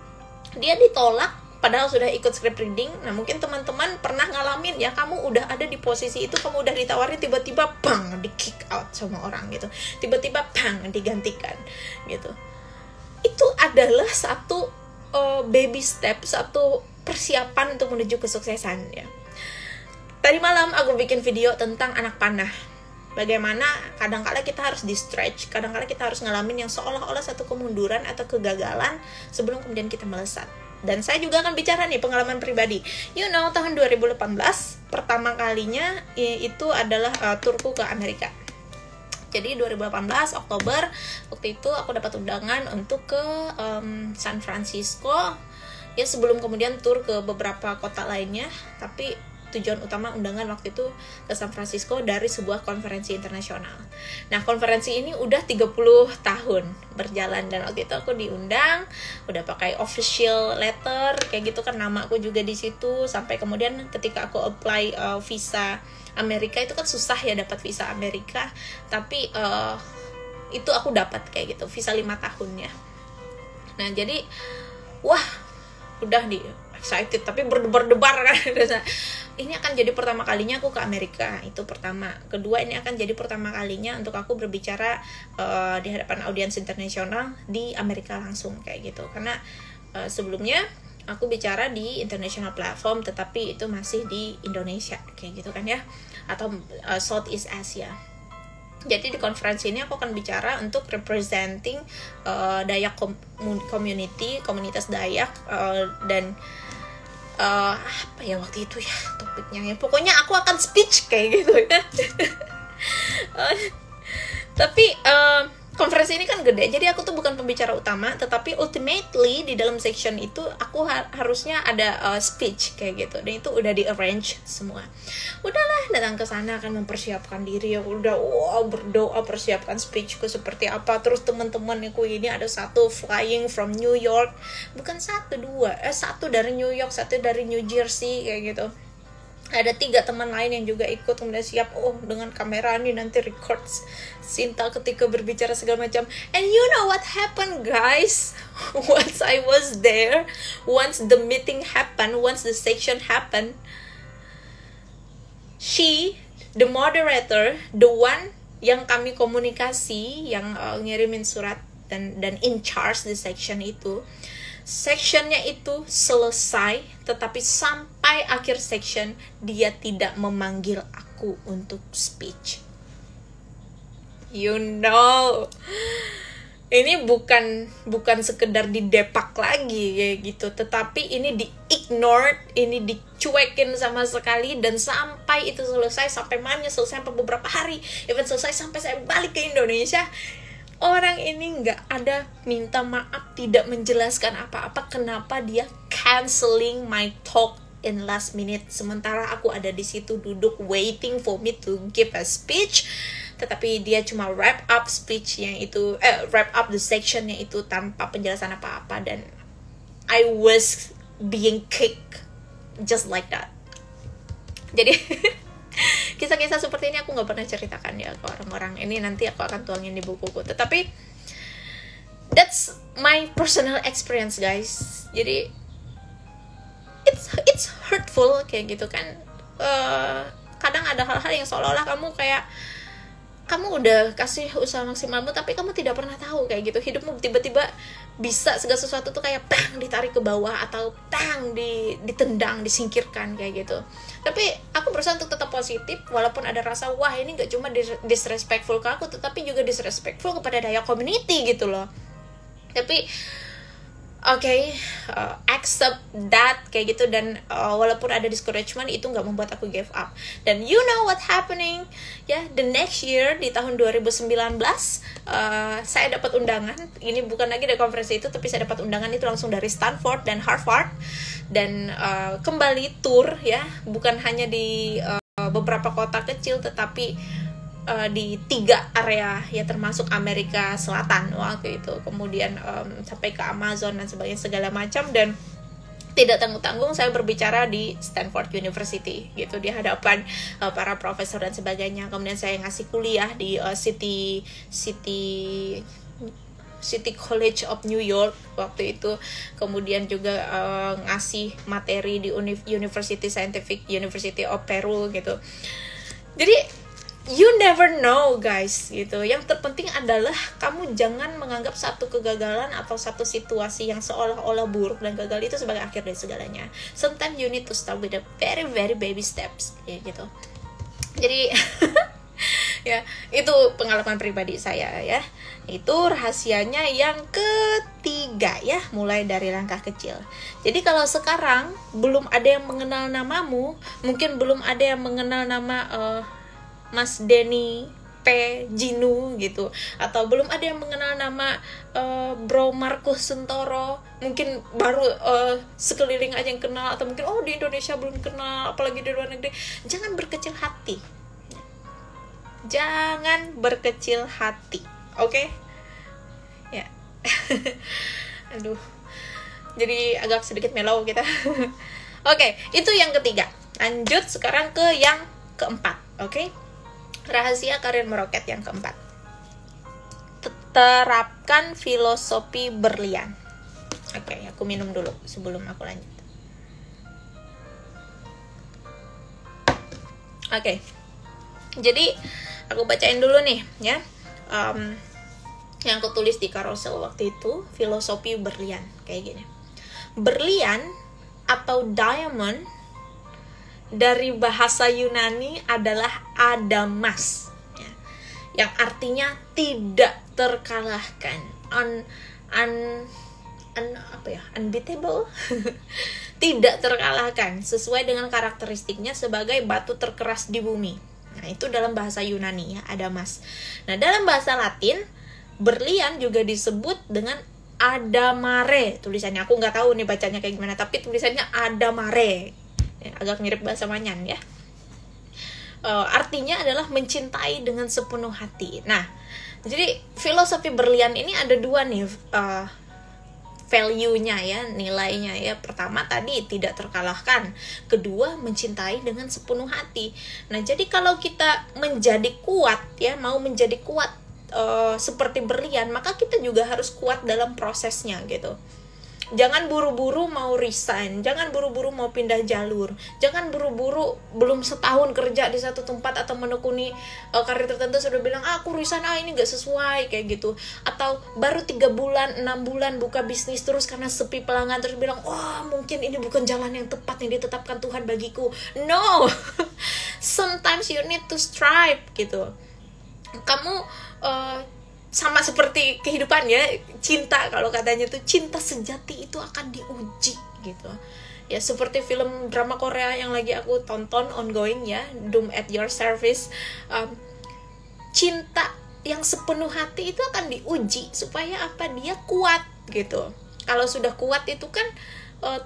dia ditolak padahal sudah ikut script reading. Nah, mungkin teman-teman pernah ngalamin ya, kamu udah ada di posisi itu, kamu udah ditawarin, tiba-tiba bang di kick out sama orang gitu, tiba-tiba bang digantikan gitu. Itu adalah satu baby step, satu persiapan untuk menuju kesuksesan ya. Tadi malam aku bikin video tentang anak panah. Bagaimana kadang-kala kita harus di stretch, kadang-kala kita harus ngalamin yang seolah-olah satu kemunduran atau kegagalan sebelum kemudian kita melesat. Dan saya juga akan bicara nih pengalaman pribadi. Tahun 2018 pertama kalinya itu adalah turku ke Amerika. Jadi 2018 Oktober, waktu itu aku dapat undangan untuk ke San Francisco. Ya, sebelum kemudian tur ke beberapa kota lainnya, tapi tujuan utama undangan waktu itu ke San Francisco dari sebuah konferensi internasional. Nah, konferensi ini udah 30 tahun berjalan, dan waktu itu aku diundang, udah pakai official letter kayak gitu kan, nama aku juga di situ. Sampai kemudian ketika aku apply visa Amerika, itu kan susah ya dapat visa Amerika, tapi itu aku dapat kayak gitu, visa 5 tahunnya. Nah, jadi wah, udah excited, tapi berdebar-debar kan. Ini akan jadi pertama kalinya aku ke Amerika, itu pertama. Kedua, ini akan jadi pertama kalinya untuk aku berbicara di hadapan audiens internasional di Amerika langsung kayak gitu. Karena sebelumnya aku bicara di international platform, tetapi itu masih di Indonesia kayak gitu kan ya, atau Southeast Asia. Jadi di konferensi ini aku akan bicara untuk representing Dayak community, komunitas Dayak, dan apa ya waktu itu ya topiknya ya, pokoknya aku akan speech kayak gitu ya. Tapi konferensi ini kan gede, jadi aku tuh bukan pembicara utama, tetapi ultimately di dalam section itu aku harusnya ada speech kayak gitu, dan itu udah di arrange semua. Udahlah, datang ke sana akan mempersiapkan diri, aku udah berdoa persiapkan speechku seperti apa. Terus teman-temanku ini ada satu flying from New York, bukan satu dari New York, satu dari New Jersey kayak gitu. Ada 3 teman lain yang juga ikut, kemudian siap dengan kamera nih nanti record Sinta ketika berbicara segala macam. And you know what happened, guys? Once I was there, once the meeting happened, once the section happened, the moderator, the one yang kami komunikasi, yang ngirimin surat dan in charge di section itu, sectionnya itu selesai, tetapi sampai akhir section dia tidak memanggil aku untuk speech. Ini bukan sekedar didepak lagi kayak gitu, tetapi ini di-ignored, ini dicuekin sama sekali, dan sampai itu selesai, sampai selesai sampai beberapa hari, even selesai sampai saya balik ke Indonesia, orang ini nggak ada minta maaf, tidak menjelaskan apa-apa kenapa dia canceling my talk in last minute, sementara aku ada di situ duduk waiting for me to give a speech, tetapi dia cuma wrap up speech-nya itu, wrap up the section-nya itu tanpa penjelasan apa-apa, dan I was being kicked just like that. Jadi kisah-kisah seperti ini aku nggak pernah ceritakan ya ke orang-orang. Ini nanti aku akan tuangin di bukuku. Tetapi that's my personal experience, guys. Jadi it's hurtful kayak gitu kan. Kadang ada hal-hal yang seolah-olah kamu udah kasih usaha maksimalmu, tapi kamu tidak pernah tahu kayak gitu. Hidupmu tiba-tiba bisa segala sesuatu tuh kayak bang ditarik ke bawah, atau bang ditendang, disingkirkan kayak gitu. Tapi aku berusaha untuk tetap positif, walaupun ada rasa wah ini gak cuma disrespectful ke aku, tetapi juga disrespectful kepada Dayak community gitu loh. Tapi accept that kayak gitu, dan walaupun ada discouragement itu nggak membuat aku give up. Dan you know what happening ya, the next year di tahun 2019 saya dapat undangan. Ini bukan lagi dari konferensi itu, tapi saya dapat undangan itu langsung dari Stanford dan Harvard, dan kembali tour ya, bukan hanya di beberapa kota kecil, tetapi di 3 area ya, termasuk Amerika Selatan waktu itu, kemudian sampai ke Amazon dan sebagainya segala macam. Dan tidak tanggung-tanggung saya berbicara di Stanford University gitu, di hadapan para profesor dan sebagainya. Kemudian saya ngasih kuliah di City College of New York waktu itu, kemudian juga ngasih materi di University Scientific University of Peru gitu. Jadi you never know, guys, gitu. Yang terpenting adalah kamu jangan menganggap satu kegagalan atau satu situasi yang seolah-olah buruk dan gagal itu sebagai akhir dari segalanya. Sometimes you need to start with a very very baby steps, ya gitu. Jadi ya, itu pengalaman pribadi saya ya. Itu rahasianya yang ketiga ya, mulai dari langkah kecil. Jadi kalau sekarang belum ada yang mengenal namamu, mungkin belum ada yang mengenal nama Mas Denny P. Jinu gitu, atau belum ada yang mengenal nama Bro Markus Sentoro, mungkin baru sekeliling aja yang kenal, atau mungkin di Indonesia belum kenal, apalagi di luar negeri. Jangan berkecil hati, jangan berkecil hati, oke? Ya. Aduh, jadi agak sedikit mellow kita. Oke, itu yang ketiga. Lanjut sekarang ke yang keempat, oke? Rahasia karir meroket yang keempat. Terapkan filosofi berlian. Oke, aku minum dulu sebelum aku lanjut. Oke. Jadi aku bacain dulu nih ya. Yang aku tulis di carousel waktu itu, filosofi berlian kayak gini. Berlian atau diamond dari bahasa Yunani adalah adamas ya, yang artinya tidak terkalahkan, unbeatable. Tidak terkalahkan, sesuai dengan karakteristiknya sebagai batu terkeras di bumi. Nah, itu dalam bahasa Yunani ya, adamas. Nah, dalam bahasa Latin berlian juga disebut dengan adamare. Tulisannya aku nggak tahu nih bacanya kayak gimana, tapi tulisannya adamare. Agak mirip bahasa Manyan ya. Artinya adalah mencintai dengan sepenuh hati. Nah, jadi filosofi berlian ini ada 2 nih value-nya ya, nilainya ya. Pertama tadi tidak terkalahkan, kedua mencintai dengan sepenuh hati. Nah, jadi kalau kita menjadi kuat ya, mau menjadi kuat seperti berlian, maka kita juga harus kuat dalam prosesnya gitu. Jangan buru-buru mau resign, jangan buru-buru mau pindah jalur, jangan buru-buru belum setahun kerja di satu tempat atau menekuni karir tertentu sudah bilang aku resign, ini gak sesuai kayak gitu. Atau baru 3 bulan, 6 bulan buka bisnis terus karena sepi pelanggan terus bilang mungkin ini bukan jalan yang tepat yang ditetapkan Tuhan bagiku. No. Sometimes you need to strive gitu. Kamu sama seperti kehidupan ya, cinta kalau katanya tuh cinta sejati itu akan diuji gitu ya, seperti film drama Korea yang lagi aku tonton ongoing ya, Doom at Your Service. Cinta yang sepenuh hati itu akan diuji supaya apa, dia kuat gitu. Kalau sudah kuat itu kan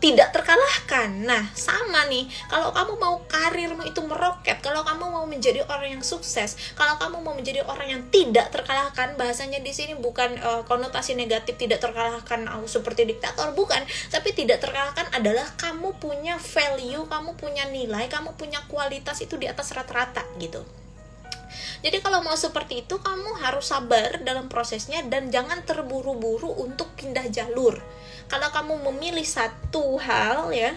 tidak terkalahkan. Nah, sama nih, kalau kamu mau karirmu itu meroket, kalau kamu mau menjadi orang yang sukses, kalau kamu mau menjadi orang yang tidak terkalahkan, bahasanya di sini bukan konotasi negatif tidak terkalahkan seperti diktator, bukan, tapi tidak terkalahkan adalah kamu punya value, kamu punya nilai, kamu punya kualitas itu di atas rata-rata gitu. Jadi kalau mau seperti itu, kamu harus sabar dalam prosesnya dan jangan terburu-buru untuk pindah jalur. Kalau kamu memilih satu hal ya,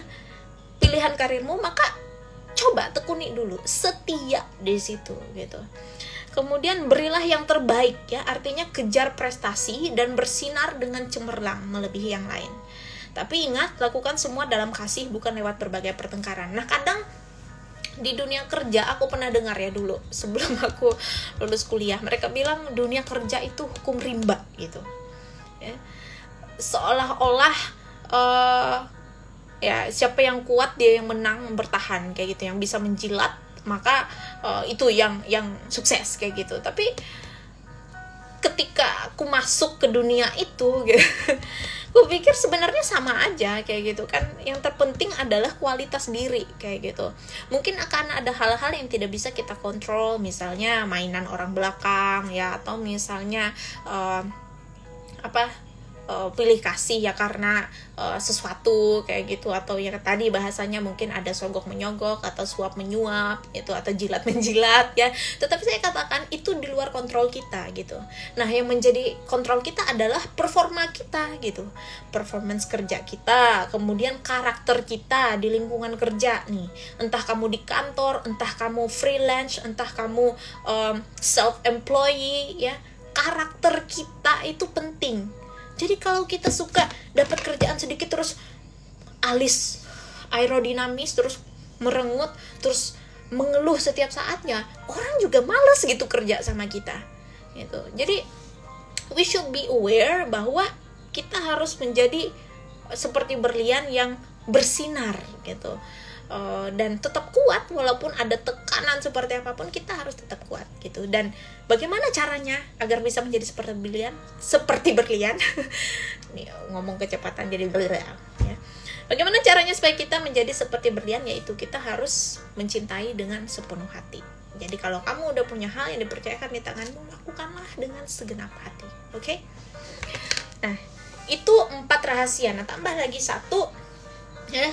pilihan karirmu, maka coba tekuni dulu, setia di situ gitu. Kemudian berilah yang terbaik ya, artinya kejar prestasi dan bersinar dengan cemerlang melebihi yang lain. Tapi ingat, lakukan semua dalam kasih, bukan lewat berbagai pertengkaran. Nah, kadang di dunia kerja, aku pernah dengar ya dulu sebelum aku lulus kuliah, mereka bilang dunia kerja itu hukum rimba gitu ya. Seolah-olah ya siapa yang kuat dia yang menang, bertahan kayak gitu, yang bisa menjilat maka itu yang sukses kayak gitu. Tapi ketika aku masuk ke dunia itu gitu, aku pikir sebenarnya sama aja kayak gitu kan. Yang terpenting adalah kualitas diri kayak gitu. Mungkin akan ada hal-hal yang tidak bisa kita kontrol, misalnya mainan orang belakang ya, atau misalnya pilih kasih ya karena sesuatu kayak gitu, atau ya tadi bahasanya mungkin ada sogok menyogok atau suap menyuap gitu, atau jilat menjilat ya. Tetapi saya katakan itu di luar kontrol kita gitu. Nah, yang menjadi kontrol kita adalah performa kita gitu, performance kerja kita, kemudian karakter kita di lingkungan kerja nih, entah kamu di kantor, entah kamu freelance, entah kamu self employee ya, karakter kita itu penting. Jadi kalau kita suka dapat kerjaan sedikit terus alis, aerodinamis, terus merengut, terus mengeluh setiap saatnya, orang juga malas gitu kerja sama kita gitu. Jadi we should be aware bahwa kita harus menjadi seperti berlian yang bersinar gitu. Dan tetap kuat walaupun ada tekanan seperti apapun, kita harus tetap kuat gitu. Dan bagaimana caranya agar bisa menjadi seperti berlian nih, ngomong kecepatan jadi berlian ya. Bagaimana caranya supaya kita menjadi seperti berlian, yaitu kita harus mencintai dengan sepenuh hati. Jadi kalau kamu udah punya hal yang dipercayakan di tanganmu, lakukanlah dengan segenap hati. Oke? Nah, itu 4 rahasia. Nah, tambah lagi 1 ya,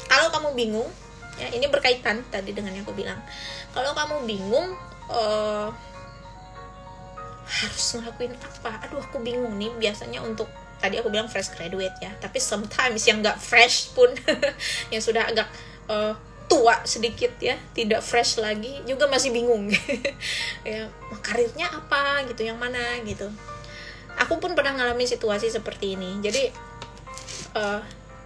kalau kamu bingung, ya ini berkaitan tadi dengan yang aku bilang. Kalau kamu bingung harus ngelakuin apa? Aduh, aku bingung nih. Biasanya untuk tadi aku bilang fresh graduate ya, tapi sometimes yang nggak fresh pun, yang sudah agak tua sedikit ya, tidak fresh lagi, juga masih bingung. Ya, karirnya apa gitu, yang mana gitu. Aku pun pernah ngalamin situasi seperti ini. Jadi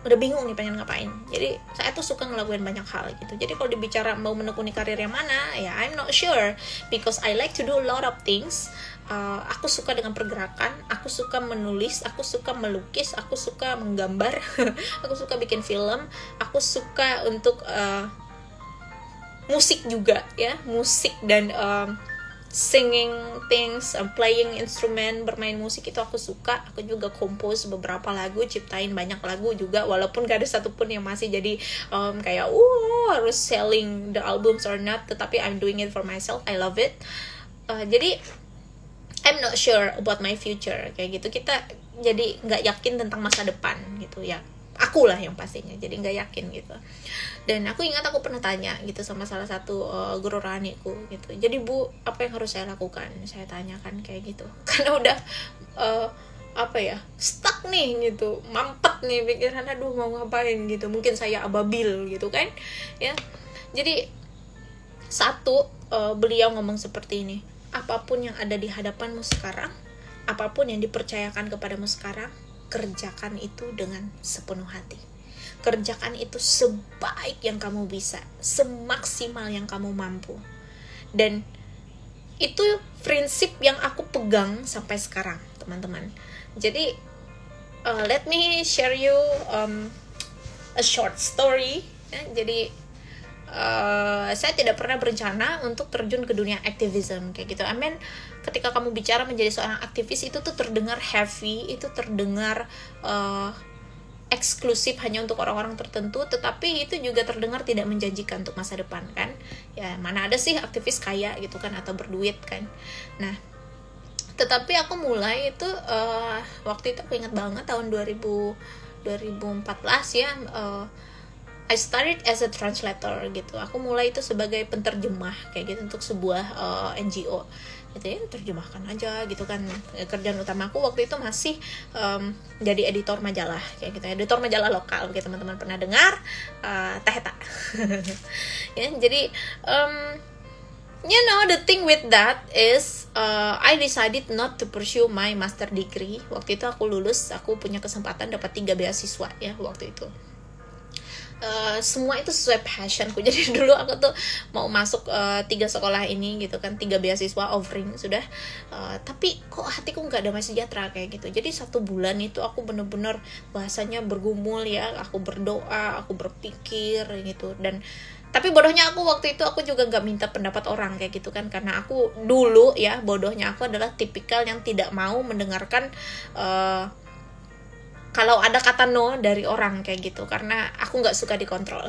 udah bingung nih pengen ngapain. Jadi saya tuh suka ngelakuin banyak hal gitu. Jadi kalau dibicara mau menekuni karir yang mana, ya I'm not sure, because I like to do a lot of things. Aku suka dengan pergerakan, aku suka menulis, aku suka melukis, aku suka menggambar, aku suka bikin film, aku suka untuk musik juga ya, musik dan singing things, playing instrumen, bermain musik itu aku suka. Aku juga compose beberapa lagu, ciptain banyak lagu juga, walaupun gak ada satupun yang masih jadi kayak harus selling the albums or not, tetapi I'm doing it for myself, I love it. Jadi I'm not sure about my future kayak gitu. Kita jadi nggak yakin tentang masa depan gitu ya. Aku lah yang pastinya jadi nggak yakin gitu. Dan aku ingat aku pernah tanya gitu sama salah satu guru rohaniku gitu. Jadi Bu, apa yang harus saya lakukan? Saya tanyakan kayak gitu. Karena udah stuck nih gitu, mampet nih pikiran, aduh mau ngapain gitu. Mungkin saya ababil gitu kan ya. Jadi beliau ngomong seperti ini, apapun yang ada di hadapanmu sekarang, apapun yang dipercayakan kepadamu sekarang, kerjakan itu dengan sepenuh hati. Kerjakan itu sebaik yang kamu bisa, semaksimal yang kamu mampu. Dan itu prinsip yang aku pegang sampai sekarang, teman-teman. Jadi let me share you a short story ya. Jadi saya tidak pernah berencana untuk terjun ke dunia aktivisme kayak gitu. I mean, ketika kamu bicara menjadi seorang aktivis, itu tuh terdengar heavy, itu terdengar eksklusif hanya untuk orang-orang tertentu, tetapi itu juga terdengar tidak menjanjikan untuk masa depan kan. Ya mana ada sih aktivis kaya gitu kan atau berduit kan. Nah tetapi aku mulai itu waktu itu aku ingat banget tahun 2014 ya, I started as a translator gitu. Aku mulai itu sebagai penterjemah kayak gitu untuk sebuah NGO gitu ya, terjemahkan aja gitu kan. Kerjaan utama aku waktu itu masih jadi editor majalah kayak gitu, editor majalah lokal gitu, teman-teman pernah dengar Taheta. Ya, jadi you know the thing with that is I decided not to pursue my master degree. Waktu itu aku lulus, aku punya kesempatan dapat 3 beasiswa ya waktu itu. Semua itu sesuai passionku. Jadi dulu aku tuh mau masuk 3 sekolah ini gitu kan, 3 beasiswa offering sudah, tapi kok hatiku nggak damai sejahtera kayak gitu. Jadi 1 bulan itu aku bener-bener bahasanya bergumul ya, aku berdoa, aku berpikir gitu. Dan tapi bodohnya aku waktu itu aku juga nggak minta pendapat orang kayak gitu kan, karena aku dulu ya, bodohnya aku adalah tipikal yang tidak mau mendengarkan kalau ada kata no dari orang kayak gitu, karena aku nggak suka dikontrol.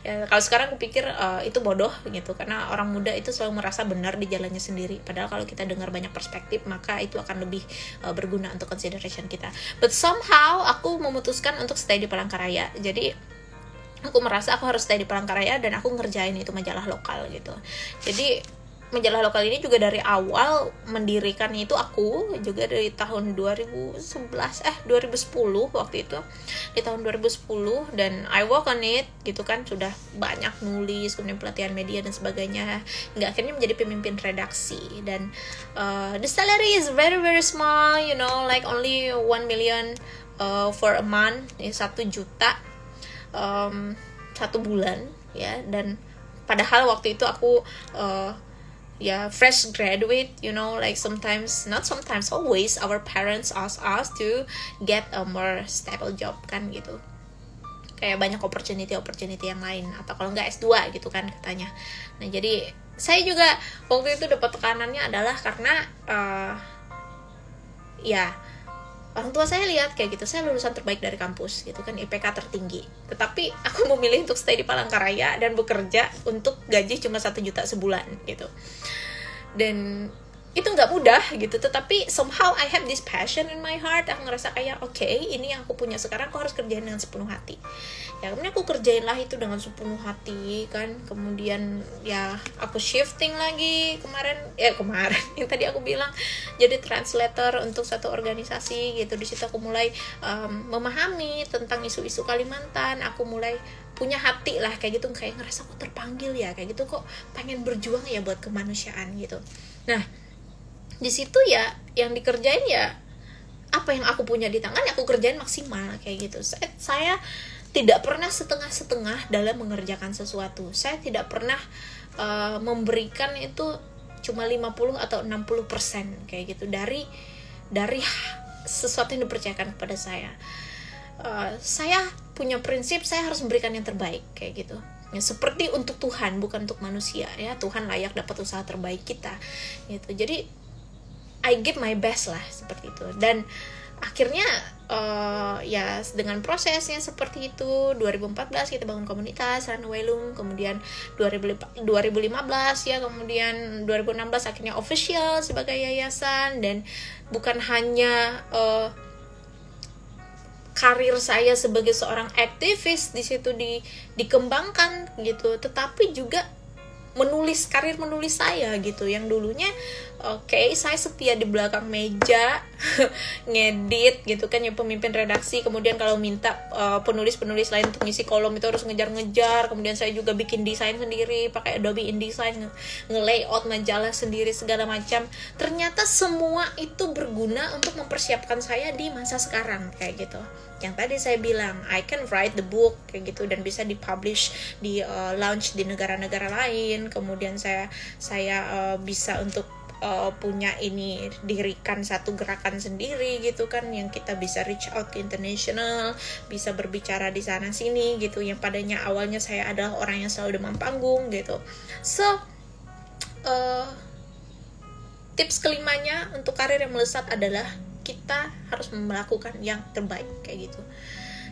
Ya, kalau sekarang aku pikir itu bodoh gitu, karena orang muda itu selalu merasa benar di jalannya sendiri, padahal kalau kita dengar banyak perspektif maka itu akan lebih berguna untuk consideration kita. But somehow aku memutuskan untuk stay di Palangkaraya. Jadi aku merasa aku harus stay di Palangkaraya dan aku ngerjain itu majalah lokal gitu. Jadi majalah lokal ini juga dari awal mendirikan itu aku juga dari tahun 2010 waktu itu, di tahun 2010, dan I work on it gitu kan, sudah banyak nulis, kemudian pelatihan media dan sebagainya, hingga akhirnya menjadi pemimpin redaksi. Dan the salary is very very small, you know, like only 1 million for a month, 1 juta 1 bulan ya. Dan padahal waktu itu aku fresh graduate, you know, like always our parents ask us to get a more stable job kan gitu, kayak banyak opportunity yang lain, atau kalau nggak S2 gitu kan katanya. Nah jadi saya juga waktu itu dapat tekanannya adalah karena orang tua saya lihat kayak gitu, saya lulusan terbaik dari kampus gitu kan, IPK tertinggi, tetapi aku memilih untuk stay di Palangkaraya dan bekerja untuk gaji cuma 1 juta sebulan gitu. Dan itu nggak mudah gitu, tetapi somehow I have this passion in my heart. Aku ngerasa kayak ini yang aku punya sekarang, aku harus kerjain dengan sepenuh hati ya. Kemudian aku kerjain lah itu dengan sepenuh hati kan. Kemudian ya aku shifting lagi kemarin yang tadi aku bilang jadi translator untuk satu organisasi gitu. Di situ aku mulai memahami tentang isu-isu Kalimantan. Aku mulai punya hati lah kayak gitu, kayak ngerasa kok terpanggil ya kayak gitu, kok pengen berjuang ya buat kemanusiaan gitu. Nah di situ ya yang dikerjain ya apa yang aku punya di tangan, aku kerjain maksimal kayak gitu. Saya tidak pernah setengah-setengah dalam mengerjakan sesuatu. Saya tidak pernah memberikan itu cuma 50 atau 60% kayak gitu dari sesuatu yang dipercayakan kepada saya. Saya punya prinsip, saya harus memberikan yang terbaik kayak gitu ya, seperti untuk Tuhan, bukan untuk manusia ya. Tuhan layak dapat usaha terbaik kita gitu. Jadi I give my best lah seperti itu. Dan akhirnya ya dengan prosesnya seperti itu, 2014 kita bangun komunitas Runaway Loom, kemudian 2015 ya, kemudian 2016 akhirnya official sebagai yayasan. Dan bukan hanya karir saya sebagai seorang aktivis di situ dikembangkan gitu, tetapi juga karir menulis saya gitu, yang dulunya saya setia di belakang meja ngedit gitu kan ya, pemimpin redaksi. Kemudian kalau minta penulis-penulis lain untuk ngisi kolom itu harus ngejar-ngejar. Kemudian saya juga bikin desain sendiri pakai Adobe InDesign, nge-layout majalah sendiri segala macam. Ternyata semua itu berguna untuk mempersiapkan saya di masa sekarang kayak gitu. Yang tadi saya bilang I can write the book kayak gitu, dan bisa dipublish, di launch di negara-negara lain. Kemudian saya bisa untuk dirikan satu gerakan sendiri gitu kan, yang kita bisa reach out ke international, bisa berbicara di sana sini gitu, yang padanya awalnya saya adalah orang yang selalu demam panggung gitu. So tips kelimanya untuk karir yang melesat adalah kita harus melakukan yang terbaik kayak gitu.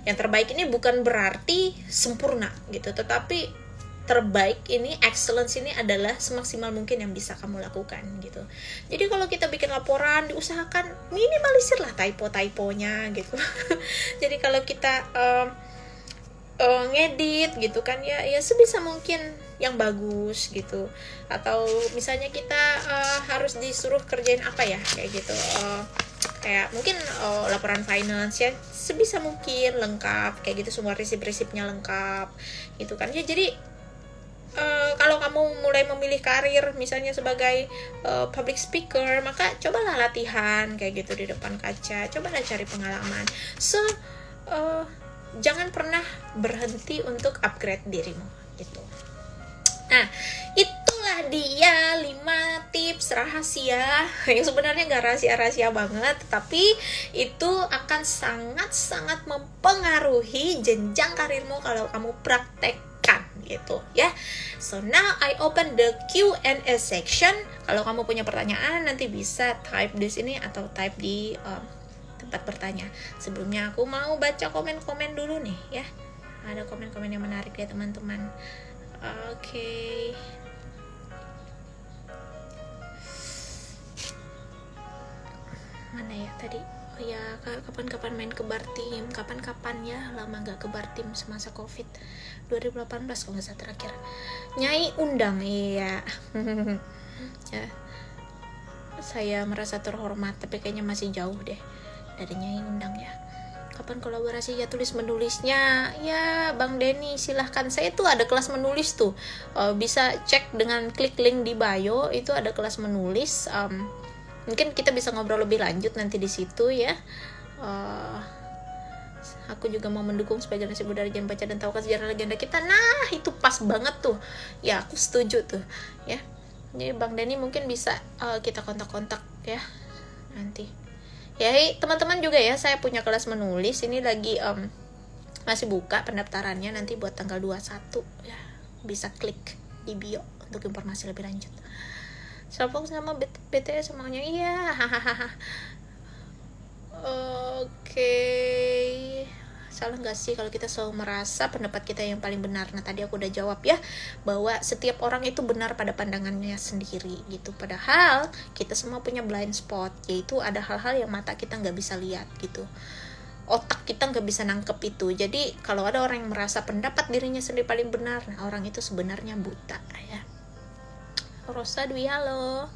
Yang terbaik ini bukan berarti sempurna gitu, tetapi terbaik ini, excellence ini adalah semaksimal mungkin yang bisa kamu lakukan gitu. Jadi kalau kita bikin laporan, diusahakan minimalisir lah typo-typonya gitu. Jadi kalau kita ngedit gitu kan, ya sebisa mungkin yang bagus gitu. Atau misalnya kita harus disuruh kerjain apa ya kayak gitu, kayak mungkin laporan finance ya, sebisa mungkin lengkap kayak gitu, semua resip-resipnya lengkap gitu kan ya. Jadi kalau kamu mulai memilih karir misalnya sebagai public speaker, maka cobalah latihan kayak gitu di depan kaca, cobalah cari pengalaman. So jangan pernah berhenti untuk upgrade dirimu gitu. Nah, itulah dia 5 tips rahasia yang sebenarnya gak rahasia-rahasia banget, tapi itu akan sangat-sangat mempengaruhi jenjang karirmu kalau kamu praktekkan gitu ya. So now I open the Q&A section. Kalau kamu punya pertanyaan nanti bisa type di sini atau type di tempat bertanya. Sebelumnya aku mau baca komen-komen dulu nih ya. Ada komen-komen yang menarik ya teman-teman. Oke. Mana ya tadi? Oh ya, kapan-kapan main ke bar tim, kapan-kapan ya, lama gak ke bar tim semasa covid 2018 kalau nggak salah terakhir. Nyai undang, iya. Ya, saya merasa terhormat, tapi kayaknya masih jauh deh dari Nyai undang ya. Kapan kolaborasi ya, tulis menulisnya ya Bang Denny, silahkan. Saya tuh ada kelas menulis tuh, bisa cek dengan klik link di bio, itu ada kelas menulis. Mungkin kita bisa ngobrol lebih lanjut nanti di situ ya. Aku juga mau mendukung supaya generasi muda jangan baca dan tahu sejarah legenda kita. Nah, itu pas banget tuh. Ya, aku setuju tuh ya. Jadi Bang Denny mungkin bisa kita kontak-kontak ya nanti. Ya, teman-teman juga ya, saya punya kelas menulis. Ini lagi masih buka pendaftarannya nanti buat tanggal 21 ya. Bisa klik di bio untuk informasi lebih lanjut. Self-fokus sama BTS semuanya. Iya. Oke. Salah gak sih kalau kita selalu merasa pendapat kita yang paling benar? Nah, tadi aku udah jawab ya, bahwa setiap orang itu benar pada pandangannya sendiri gitu. Padahal kita semua punya blind spot, yaitu ada hal-hal yang mata kita gak bisa lihat gitu, otak kita gak bisa nangkep itu. Jadi kalau ada orang yang merasa pendapat dirinya sendiri paling benar, nah orang itu sebenarnya buta ya. Rosa Dwi, halo.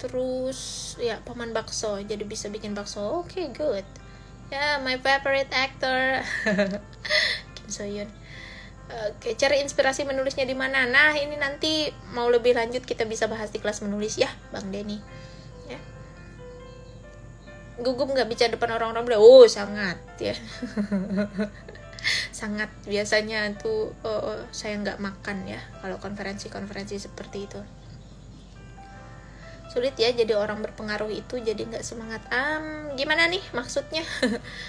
Terus ya, paman bakso, jadi bisa bikin bakso. Oke, good. Ya, my favorite actor Kim So Hyun. Oke, cari inspirasi menulisnya di mana? Nah, ini nanti mau lebih lanjut kita bisa bahas di kelas menulis ya, Bang Denny. Ya. Gugup nggak bicara depan orang-orang bilang, oh sangat ya. Sangat, biasanya tuh saya nggak makan ya kalau konferensi seperti itu. Sulit ya jadi orang berpengaruh itu, jadi nggak semangat. Gimana nih maksudnya?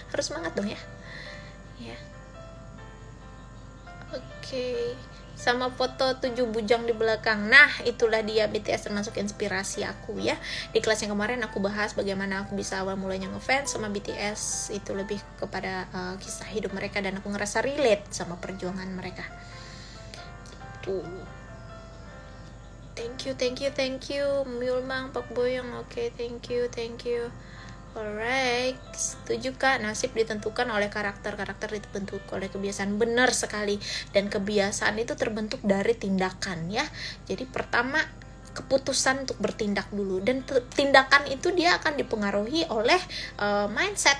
Harus semangat dong ya. Ya. Oke. Sama foto 7 bujang di belakang. Nah, itulah dia BTS termasuk inspirasi aku ya. Di kelas yang kemarin aku bahas bagaimana aku bisa awal mulanya ngefans sama BTS. Itu lebih kepada kisah hidup mereka dan aku ngerasa relate sama perjuangan mereka. Gitu. Thank you Mulmang Pak Boyong. Oke, thank you. Alright, setuju Kak, nasib ditentukan oleh karakter dibentuk oleh kebiasaan. Benar sekali, dan kebiasaan itu terbentuk dari tindakan ya. Jadi pertama keputusan untuk bertindak dulu, dan tindakan itu dia akan dipengaruhi oleh mindset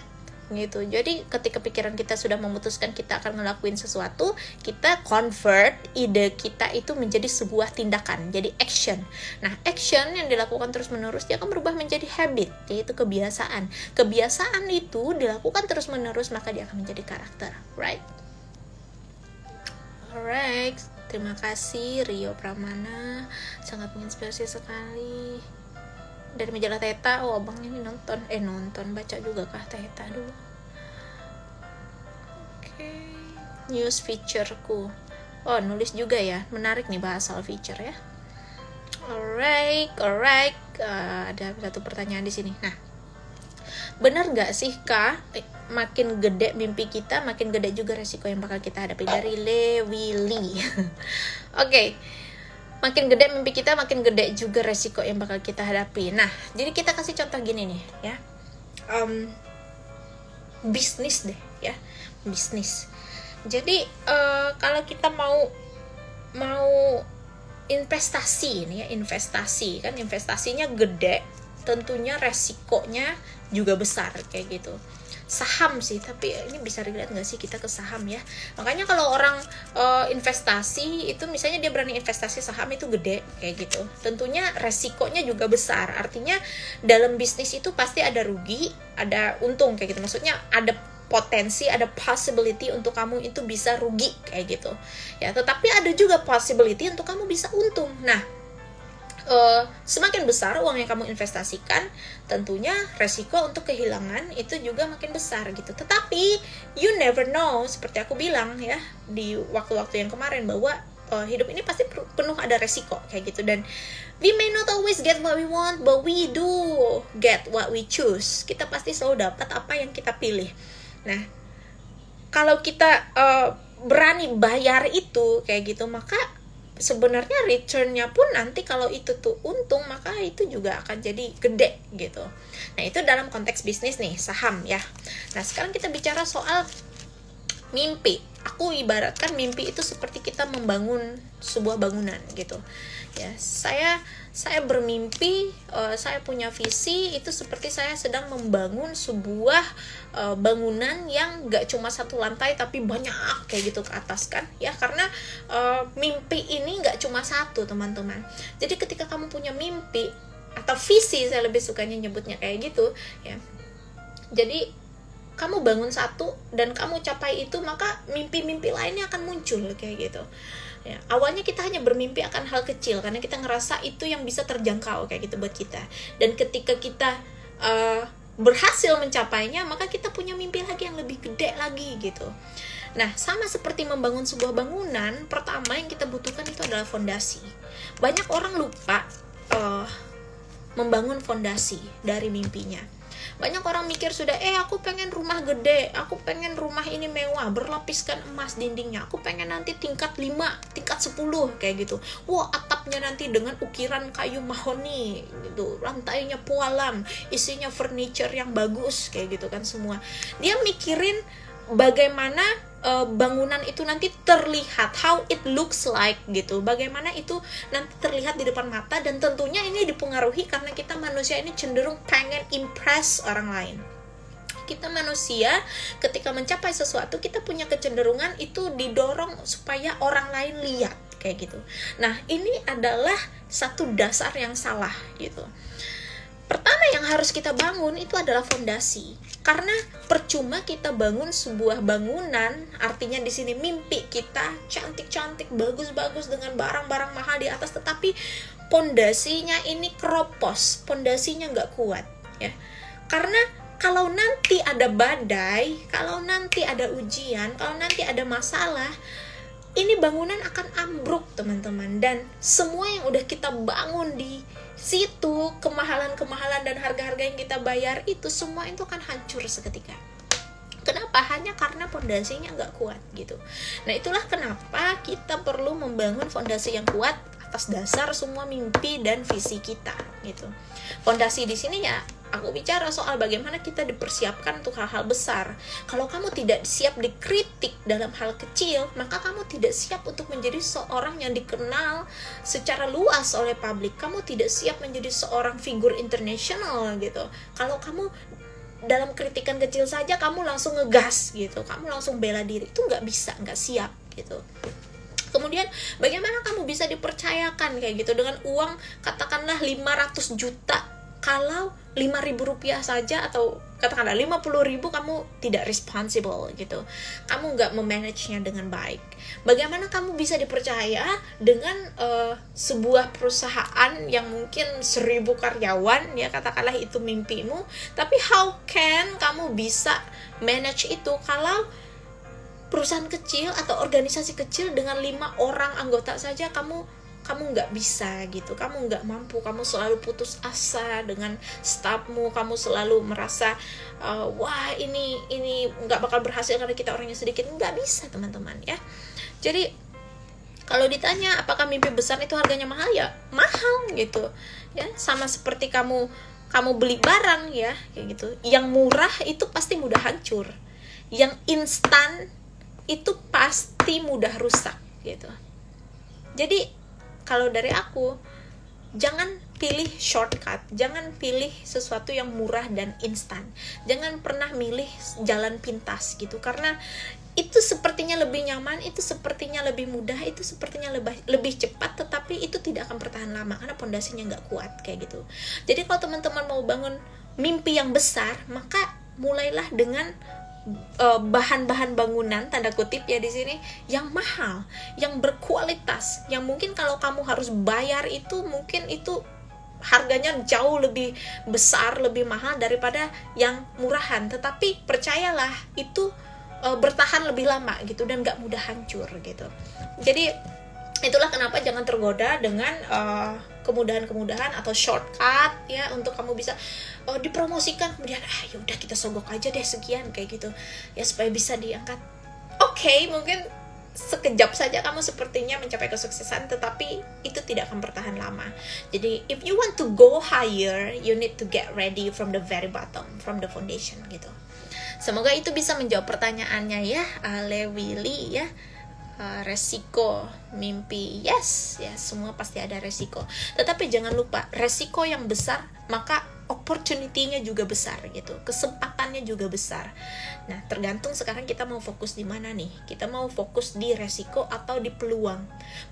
gitu. Jadi ketika pikiran kita sudah memutuskan kita akan ngelakuin sesuatu, kita convert ide kita itu menjadi sebuah tindakan, jadi action. Nah, action yang dilakukan terus menerus dia akan berubah menjadi habit, yaitu kebiasaan. Kebiasaan itu dilakukan terus menerus, maka dia akan menjadi karakter, right? Alright, terima kasih Rio Pramana, sangat menginspirasi sekali. Dari majalah Teta, oh abangnya ini nonton baca juga kah Teta dulu. Oke. News featureku, oh nulis juga ya, menarik nih bahas soal feature ya. Alright, ada satu pertanyaan di sini. Nah, Benar nggak sih Kak, makin gede mimpi kita, makin gede juga resiko yang bakal kita hadapi? Dari Lewi Lee. Oke. Makin gede mimpi kita, makin gede juga resiko yang bakal kita hadapi. Nah, jadi kita kasih contoh gini nih ya. Bisnis deh ya. Bisnis. Jadi kalau kita mau investasi ini ya, investasi kan, investasinya gede, tentunya resikonya juga besar kayak gitu. Saham sih, tapi ini bisa relate nggak sih kita ke saham ya? Makanya kalau orang investasi itu, misalnya dia berani investasi saham, itu gede kayak gitu. Tentunya resikonya juga besar. Artinya dalam bisnis itu pasti ada rugi, ada untung kayak gitu. Maksudnya ada potensi, ada possibility untuk kamu itu bisa rugi kayak gitu ya. Tetapi ada juga possibility untuk kamu bisa untung. Nah, semakin besar uang yang kamu investasikan, tentunya resiko untuk kehilangan itu juga makin besar gitu. Tetapi you never know, seperti aku bilang ya di waktu-waktu yang kemarin, bahwa hidup ini pasti penuh ada resiko kayak gitu. Dan we may not always get what we want, but we do get what we choose. Kita pasti selalu dapat apa yang kita pilih. Nah, kalau kita berani bayar itu kayak gitu, maka sebenarnya returnnya pun nanti kalau itu tuh untung, maka itu juga akan jadi gede gitu. Nah, itu dalam konteks bisnis nih, saham ya. Nah, sekarang kita bicara soal mimpi. Aku ibaratkan mimpi itu seperti kita membangun sebuah bangunan gitu ya. Saya bermimpi, saya punya visi, itu seperti saya sedang membangun sebuah bangunan yang gak cuma satu lantai tapi banyak kayak gitu ke atas kan ya. Karena mimpi ini gak cuma satu teman-teman. Jadi ketika kamu punya mimpi atau visi, saya lebih sukanya nyebutnya kayak gitu ya. Jadi kamu bangun satu dan kamu capai itu, maka mimpi-mimpi lainnya akan muncul kayak gitu ya. Awalnya kita hanya bermimpi akan hal kecil karena kita ngerasa itu yang bisa terjangkau kayak gitu buat kita. Dan ketika kita berhasil mencapainya, maka kita punya mimpi lagi yang lebih gede lagi gitu. Nah, sama seperti membangun sebuah bangunan, pertama yang kita butuhkan itu adalah fondasi. Banyak orang lupa membangun fondasi dari mimpinya. Banyak orang mikir sudah, aku pengen rumah gede, aku pengen rumah ini mewah, berlapiskan emas dindingnya, aku pengen nanti tingkat 5, tingkat 10 kayak gitu. Wah, atapnya nanti dengan ukiran kayu mahoni gitu, lantainya pualam, isinya furniture yang bagus kayak gitu kan semua. Dia mikirin bagaimana bangunan itu nanti terlihat, how it looks like gitu, bagaimana itu nanti terlihat di depan mata. Dan tentunya ini dipengaruhi karena kita manusia ini cenderung pengen impress orang lain. Kita manusia ketika mencapai sesuatu, kita punya kecenderungan itu didorong supaya orang lain lihat kayak gitu. Nah, ini adalah satu dasar yang salah gitu. Pertama yang harus kita bangun itu adalah fondasi. Karena percuma kita bangun sebuah bangunan, artinya di sini mimpi kita cantik-cantik, bagus-bagus dengan barang-barang mahal di atas, tetapi fondasinya ini keropos, fondasinya nggak kuat ya. Karena kalau nanti ada badai, kalau nanti ada ujian, kalau nanti ada masalah, ini bangunan akan ambruk teman-teman. Dan semua yang udah kita bangun di situ, kemahalan-kemahalan dan harga-harga yang kita bayar itu, semua itu akan hancur seketika. Kenapa? Hanya karena fondasinya nggak kuat gitu. Nah, itulah kenapa kita perlu membangun fondasi yang kuat atas dasar semua mimpi dan visi kita gitu. Fondasi di sini ya, aku bicara soal bagaimana kita dipersiapkan untuk hal-hal besar. Kalau kamu tidak siap dikritik dalam hal kecil, maka kamu tidak siap untuk menjadi seorang yang dikenal secara luas oleh publik. Kamu tidak siap menjadi seorang figur internasional gitu. Kalau kamu dalam kritikan kecil saja kamu langsung ngegas gitu, kamu langsung bela diri, itu nggak bisa, nggak siap gitu. Kemudian bagaimana kamu bisa dipercayakan kayak gitu dengan uang katakanlah 500 juta, kalau 5.000 rupiah saja atau katakanlah 50.000 kamu tidak responsible gitu, kamu nggak memanagenya dengan baik. Bagaimana kamu bisa dipercaya dengan sebuah perusahaan yang mungkin 1.000 karyawan ya, katakanlah itu mimpimu, tapi how can kamu bisa manage itu kalau perusahaan kecil atau organisasi kecil dengan 5 orang anggota saja kamu kamu nggak bisa gitu, kamu nggak mampu, kamu selalu putus asa dengan staffmu, kamu selalu merasa wah ini nggak bakal berhasil karena kita orangnya sedikit. Nggak bisa teman-teman ya. Jadi kalau ditanya apakah mimpi besar itu harganya mahal, ya mahal gitu ya. Sama seperti kamu beli barang ya kayak gitu, yang murah itu pasti mudah hancur, yang instan itu pasti mudah rusak gitu. Jadi kalau dari aku, jangan pilih shortcut, jangan pilih sesuatu yang murah dan instan, jangan pernah milih jalan pintas gitu, karena itu sepertinya lebih nyaman, itu sepertinya lebih mudah, itu sepertinya lebih cepat, tetapi itu tidak akan bertahan lama karena pondasinya nggak kuat kayak gitu. Jadi kalau teman-teman mau bangun mimpi yang besar, maka mulailah dengan bahan-bahan bangunan tanda kutip ya di sini yang mahal, yang berkualitas, yang mungkin kalau kamu harus bayar itu mungkin itu harganya jauh lebih besar, lebih mahal daripada yang murahan, tetapi percayalah itu bertahan lebih lama gitu dan gak mudah hancur gitu. Jadi itulah kenapa jangan tergoda dengan kemudahan-kemudahan atau shortcut ya, untuk kamu bisa dipromosikan kemudian ya udah kita sogok aja deh sekian kayak gitu ya supaya bisa diangkat. Oke, mungkin sekejap saja kamu sepertinya mencapai kesuksesan, tetapi itu tidak akan bertahan lama. Jadi if you want to go higher, you need to get ready from the very bottom, from the foundation gitu. Semoga itu bisa menjawab pertanyaannya ya, Ale Willy ya. Resiko mimpi, yes ya, semua pasti ada resiko, tetapi jangan lupa resiko yang besar maka opportunity-nya juga besar gitu, kesempatannya juga besar. Nah, tergantung sekarang kita mau fokus di mana nih. Kita mau fokus di resiko atau di peluang.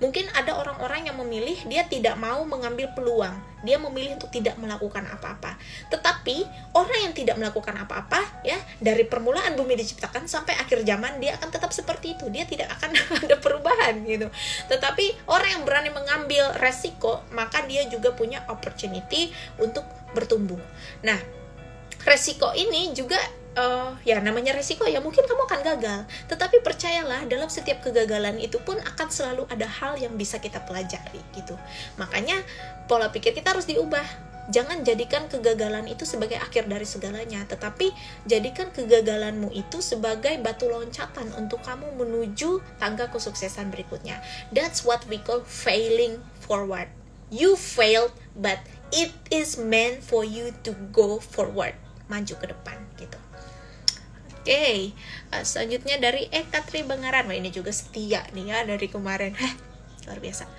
Mungkin ada orang-orang yang memilih dia tidak mau mengambil peluang, dia memilih untuk tidak melakukan apa-apa. Tetapi orang yang tidak melakukan apa-apa ya, dari permulaan bumi diciptakan sampai akhir zaman dia akan tetap seperti itu, dia tidak akan ada perubahan gitu. Tetapi orang yang berani mengambil resiko, maka dia juga punya opportunity untuk bertumbuh. Nah, resiko ini juga ya namanya resiko ya, mungkin kamu akan gagal, tetapi percayalah dalam setiap kegagalan itu pun akan selalu ada hal yang bisa kita pelajari gitu. Makanya pola pikir kita harus diubah. Jangan jadikan kegagalan itu sebagai akhir dari segalanya, tetapi jadikan kegagalanmu itu sebagai batu loncatan untuk kamu menuju tangga kesuksesan berikutnya. That's what we call failing forward. You failed, but it is meant for you to go forward, maju ke depan gitu. Oke, selanjutnya dari Eka Tri Bengaran. Wah, ini juga setia nih ya dari kemarin. Luar biasa.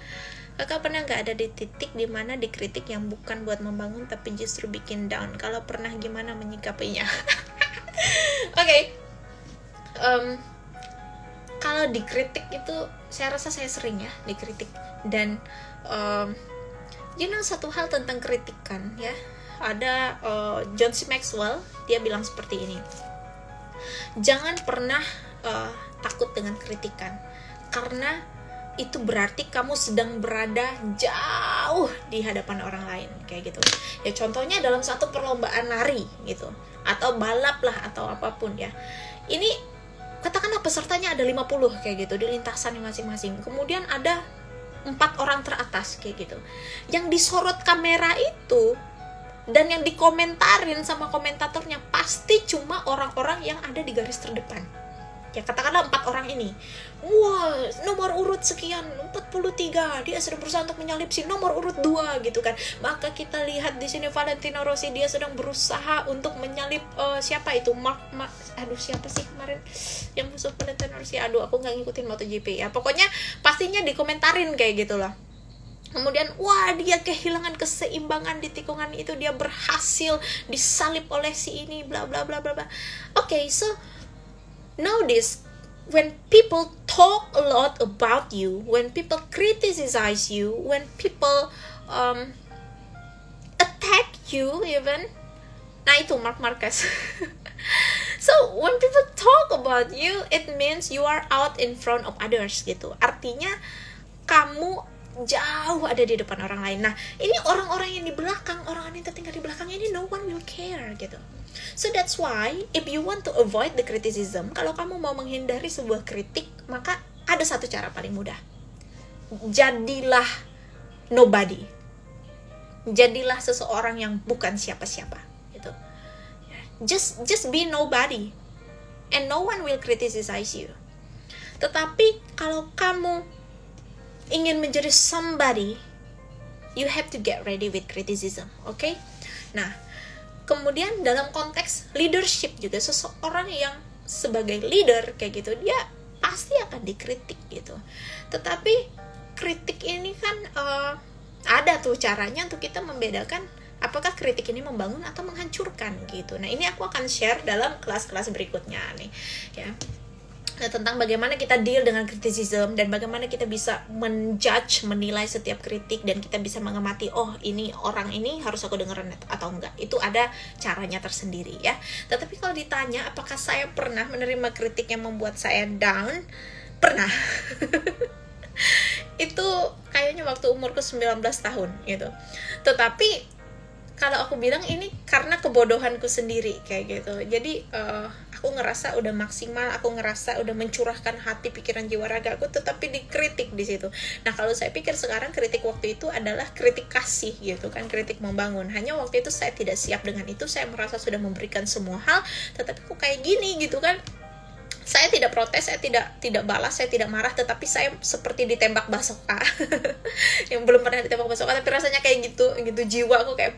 Kakak pernah gak ada di titik dimana dikritik yang bukan buat membangun tapi justru bikin down? Kalau pernah, gimana menyikapinya? Oke. Kalau dikritik itu saya rasa saya sering ya dikritik. Dan satu hal tentang kritikan ya, ada John C. Maxwell, dia bilang seperti ini: jangan pernah takut dengan kritikan, karena itu berarti kamu sedang berada jauh di hadapan orang lain kayak gitu. Ya contohnya dalam satu perlombaan lari gitu, atau balap lah atau apapun ya. Ini katakanlah pesertanya ada 50 kayak gitu di lintasan masing-masing. Kemudian ada 4 orang teratas kayak gitu. Yang disorot kamera itu dan yang dikomentarin sama komentatornya pasti cuma orang-orang yang ada di garis terdepan. Ya katakanlah 4 orang ini, wah nomor urut sekian 43, dia sedang berusaha untuk menyalip si nomor urut 2 gitu kan. Maka kita lihat di sini Valentino Rossi, dia sedang berusaha untuk menyalip siapa itu siapa sih kemarin yang musuh Valentino Rossi, aku nggak ngikutin MotoGP ya, pokoknya pastinya dikomentarin kayak gitu loh. Kemudian wah dia kehilangan keseimbangan di tikungan itu, dia berhasil disalip oleh si ini bla bla bla bla bla. Okay, so nowadays when people talk a lot about you, when people criticize you, when people attack you even, nah itu Mark Marquez. So when people talk about you, it means you are out in front of others gitu. Artinya kamu jauh ada di depan orang lain. Nah ini orang-orang yang di belakang, orang yang tertinggal di belakang ini, no one will care gitu. So that's why if you want to avoid the criticism, kalau kamu mau menghindari sebuah kritik, maka ada satu cara paling mudah. Jadilah nobody. Jadilah seseorang yang bukan siapa-siapa gitu. Just be nobody and no one will criticize you. Tetapi kalau kamu ingin menjadi somebody, you have to get ready with criticism, okay? Nah, kemudian dalam konteks leadership juga, seseorang yang sebagai leader kayak gitu, dia pasti akan dikritik gitu. Tetapi kritik ini kan ada tuh caranya untuk kita membedakan apakah kritik ini membangun atau menghancurkan gitu. Nah, ini aku akan share dalam kelas-kelas berikutnya nih ya. Nah, tentang bagaimana kita deal dengan criticism dan bagaimana kita bisa menjudge, menilai setiap kritik, dan kita bisa mengamati, oh ini orang ini harus aku dengerin atau enggak. Itu ada caranya tersendiri ya. Tetapi kalau ditanya apakah saya pernah menerima kritik yang membuat saya down? Pernah. Itu kayaknya waktu umurku 19 tahun gitu. Tetapi kalau aku bilang ini karena kebodohanku sendiri kayak gitu. Jadi aku ngerasa udah maksimal, aku ngerasa udah mencurahkan hati, pikiran, jiwa, raga aku, tetapi dikritik di situ. Nah, kalau saya pikir sekarang kritik waktu itu adalah kritik kasih gitu kan, kritik membangun. Hanya waktu itu saya tidak siap dengan itu, saya merasa sudah memberikan semua hal, tetapi kok kayak gini gitu kan. Saya tidak protes, saya tidak balas, saya tidak marah, tetapi saya seperti ditembak basoka. Yang belum pernah ditembak basoka, tapi rasanya kayak gitu jiwa aku kayak